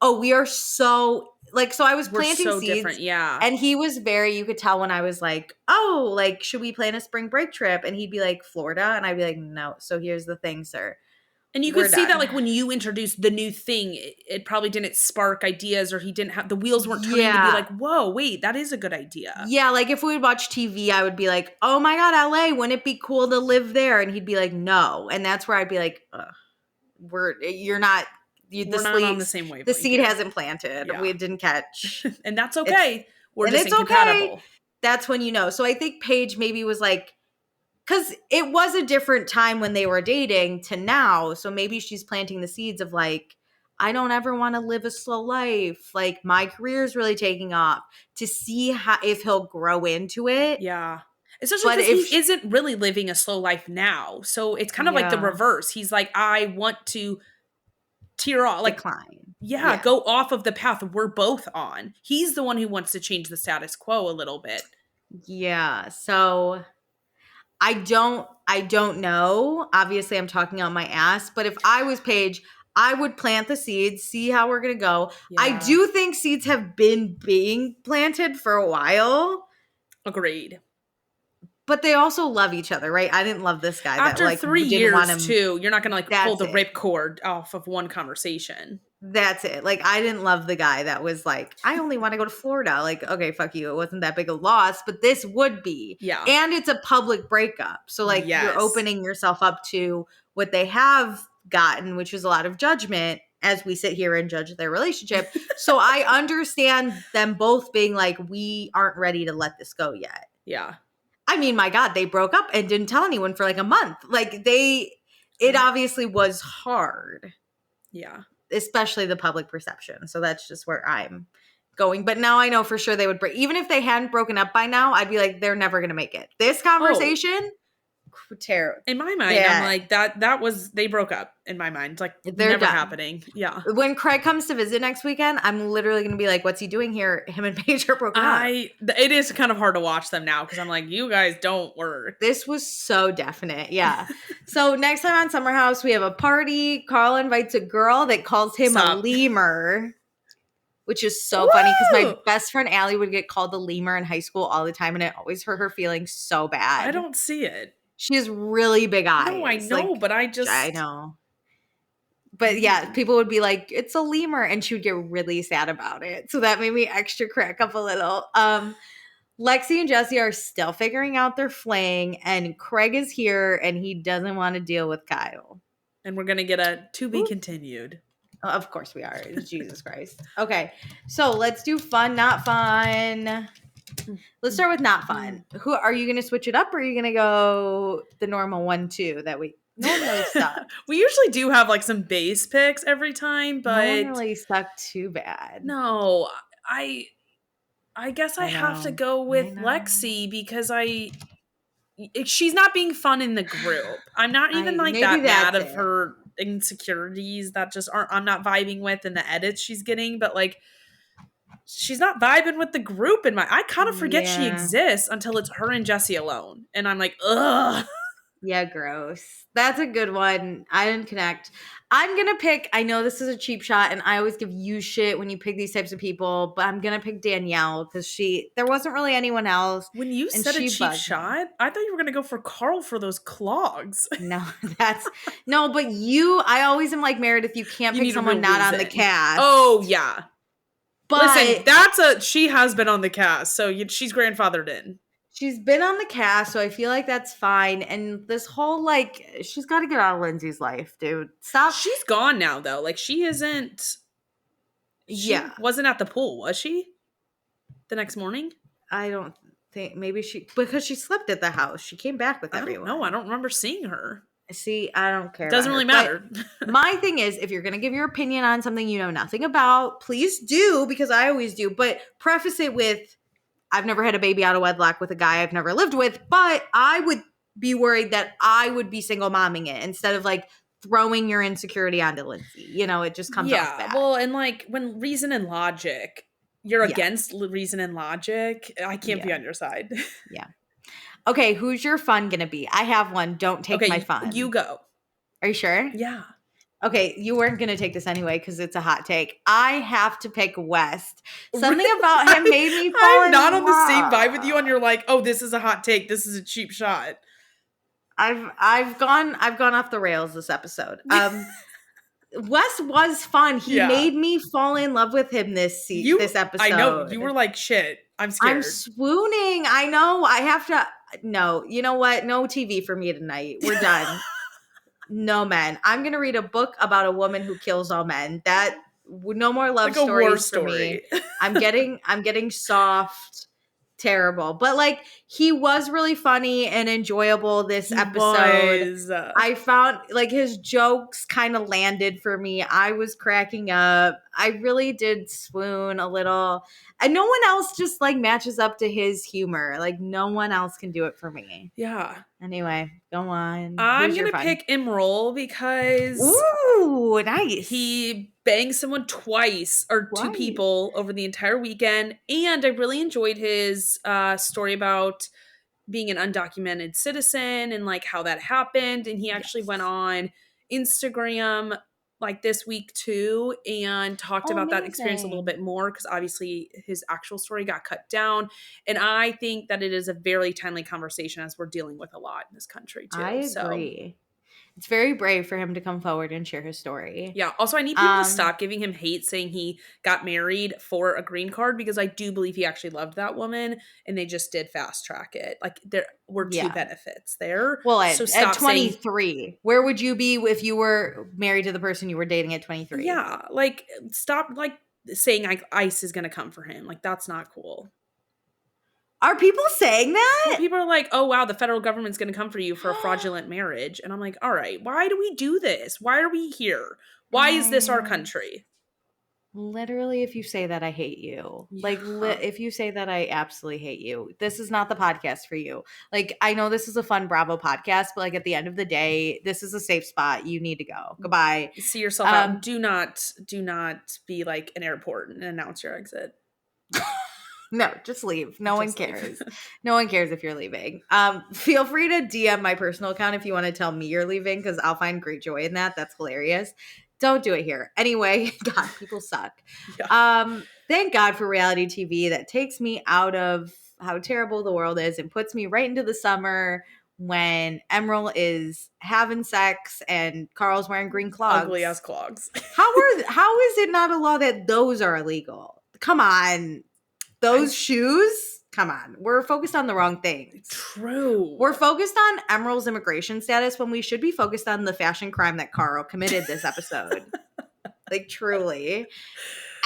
oh, we are so like, so I was planting so seeds. Different. Yeah. And he was you could tell when I was like, oh, like, should we plan a spring break trip? And he'd be like, Florida. And I'd be like, no. So here's the thing, sir. And you could see that like when you introduced the new thing, it probably didn't spark ideas, or he didn't have, the wheels weren't turning to be like, whoa, wait, that is a good idea. Yeah, like if we would watch TV, I would be like, oh my God, LA, wouldn't it be cool to live there? And he'd be like, no. And that's where I'd be like, you're not, we're not on the same wavelength. The seed hasn't planted. Yeah. We didn't catch. And that's okay. We're just it's incompatible. Okay. That's when you know. So I think Paige maybe was like, because it was a different time when they were dating to now. So maybe she's planting the seeds of like, I don't ever want to live a slow life. Like my career is really taking off, to see if he'll grow into it. Yeah. Especially because he isn't really living a slow life now. So it's kind of like the reverse. He's like, I want to tear off, like decline. Yeah, go off of the path we're both on. He's the one who wants to change the status quo a little bit. Yeah. So I don't know. Obviously, I'm talking out my ass, but if I was Paige, I would plant the seeds, see how we're going to go. Yeah. I do think seeds have been being planted for a while. Agreed. But they also love each other, right? I didn't love this guy. After that, like, 3 years, too, you're not going to, like, pull the ripcord off of one conversation. That's it. Like, I didn't love the guy that was like, I only want to go to Florida. Like, okay, fuck you. It wasn't that big a loss, but this would be. Yeah. And it's a public breakup. So, like, you're opening yourself up to what they have gotten, which is a lot of judgment as we sit here and judge their relationship. So I understand them both being like, we aren't ready to let this go yet. Yeah. I mean, my God, they broke up and didn't tell anyone for like a month. Like it obviously was hard. Yeah. Especially the public perception. So that's just where I'm going. But now I know for sure they would break. Even if they hadn't broken up by now, I'd be like, they're never going to make it. This conversation, Terrible. In my mind, I'm like, that was, they broke up in my mind. Like, They're never done. happening. Yeah. When Craig comes to visit next weekend, I'm literally going to be like, what's he doing here? Him and Paige are broken up. It is kind of hard to watch them now because I'm like, you guys don't work. This was so definite. Yeah. So next time on Summer House, we have a party. Carl invites a girl that calls him a lemur, which is so funny because my best friend Allie would get called the lemur in high school all the time, and it always hurt her feelings so bad. I don't see it. She has really big eyes. No, I know, but I know. But yeah, people would be like, it's a lemur, and she would get really sad about it. So that made me extra crack up a little. Lexi and Jesse are still figuring out their fling, and Craig is here, and he doesn't want to deal with Kyle. And we're going to get a to be continued. Oh, of course we are. Jesus Christ. Okay, so let's do fun, not fun. Let's start with not fun. Who are you going to switch it up, or are you going to go the normal 1-2 that we normally suck? We usually do have like some base picks every time, but no one really sucked too bad. No, I guess I have to go with Lexi because she's not being fun in the group. I'm not even that mad of her insecurities that just aren't, I'm not vibing with in the edits she's getting, but like she's not vibing with the group I kind of forget she exists until it's her and Jesse alone. And I'm like, ugh. Yeah, gross. That's a good one. I didn't connect. I'm going to pick, I know this is a cheap shot, and I always give you shit when you pick these types of people, but I'm going to pick Danielle because there wasn't really anyone else. When you said a cheap shot, I thought you were going to go for Carl for those clogs. No, but I always am like, Meredith, you can't pick someone not on the cast. Oh, yeah. But listen, she has been on the cast, so she's grandfathered in. She's been on the cast, so I feel like that's fine. And this whole, like, she's got to get out of Lindsay's life, dude. Stop. She's gone now, though. Like, she isn't. She wasn't at the pool, was she? The next morning? I don't think. Maybe because she slept at the house. She came back with everyone. No, I don't remember seeing her. See, I don't care. It doesn't really matter. My thing is, if you're going to give your opinion on something you know nothing about, please do, because I always do. But preface it with, I've never had a baby out of wedlock with a guy I've never lived with, but I would be worried that I would be single momming it instead of like throwing your insecurity onto Lindsay. You know, it just comes off bad. Well, and like when reason and logic, you're against reason and logic, I can't be on your side. Yeah. Okay, who's your fun going to be? I have one. Don't take my fun. You go. Are you sure? Yeah. Okay, you weren't going to take this anyway because it's a hot take. I have to pick West. Something about him made me fall I'm not on the same vibe with you, and you're like, oh, this is a hot take. This is a cheap shot. I've gone off the rails this episode. Wes was fun. He made me fall in love with him this episode. I know. You were like, shit, I'm scared. I'm swooning. I know. I have to. No, you know what? No TV for me tonight. We're done. No men. I'm going to read a book about a woman who kills all men. No more love stories for me. I'm getting soft. Terrible. But like, he was really funny and enjoyable this episode. I found like his jokes kind of landed for me. I was cracking up. I really did swoon a little. And no one else just like matches up to his humor. Like no one else can do it for me. Yeah. Anyway, go on. I'm going to pick Emerald because ooh, nice. He banged someone twice or two people over the entire weekend. And I really enjoyed his story about being an undocumented citizen and like how that happened. And he actually went on Instagram like this week too and talked about that experience a little bit more because obviously his actual story got cut down. And I think that it is a very timely conversation as we're dealing with a lot in this country too. I agree. It's very brave for him to come forward and share his story. Yeah. Also, I need people to stop giving him hate saying he got married for a green card because I do believe he actually loved that woman and they just did fast track it. Like there were two benefits there. Well, at 23, where would you be if you were married to the person you were dating at 23? Yeah. Like stop like saying like ICE is going to come for him. Like that's not cool. Are people saying that? Well, people are like, oh, wow, the federal government's going to come for you for a fraudulent marriage. And I'm like, all right, why do we do this? Why are we here? Why is this our country? Literally, if you say that, I hate you. Like, Yeah. if you say that, I absolutely hate you. This is not the podcast for you. Like, I know this is a fun Bravo podcast, but like at the end of the day, this is a safe spot. You need to go. Goodbye. See yourself out. Do not be like an airport and announce your exit. No, just leave. No one Just leave. cares. No one cares if you're leaving. Feel free to DM my personal account if you want to tell me you're leaving, because I'll find great joy in that. That's hilarious. Don't do it here. Anyway, God, people suck. Yeah. Thank God for reality TV that takes me out of how terrible the world is and puts me right into the summer when Emerald is having sex and Carl's wearing green clogs. Ugly ass clogs. How is it not a law that those are illegal? Come on. Those shoes? Come on. We're focused on the wrong things. True. We're focused on Emerald's immigration status when we should be focused on the fashion crime that Carl committed this episode. Like, truly.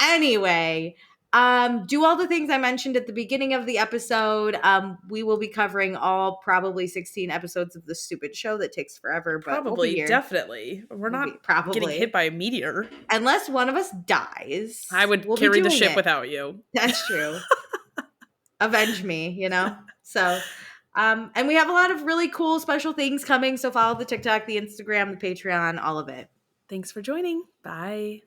Anyway, do all the things I mentioned at the beginning of the episode. We will be covering all probably 16 episodes of this stupid show that takes forever, but probably, we'll be here. Definitely. We're not getting hit by a meteor. Unless one of us dies. I would carry the ship without you. That's true. Avenge me, you know? So, and we have a lot of really cool special things coming. So follow the TikTok, the Instagram, the Patreon, all of it. Thanks for joining. Bye.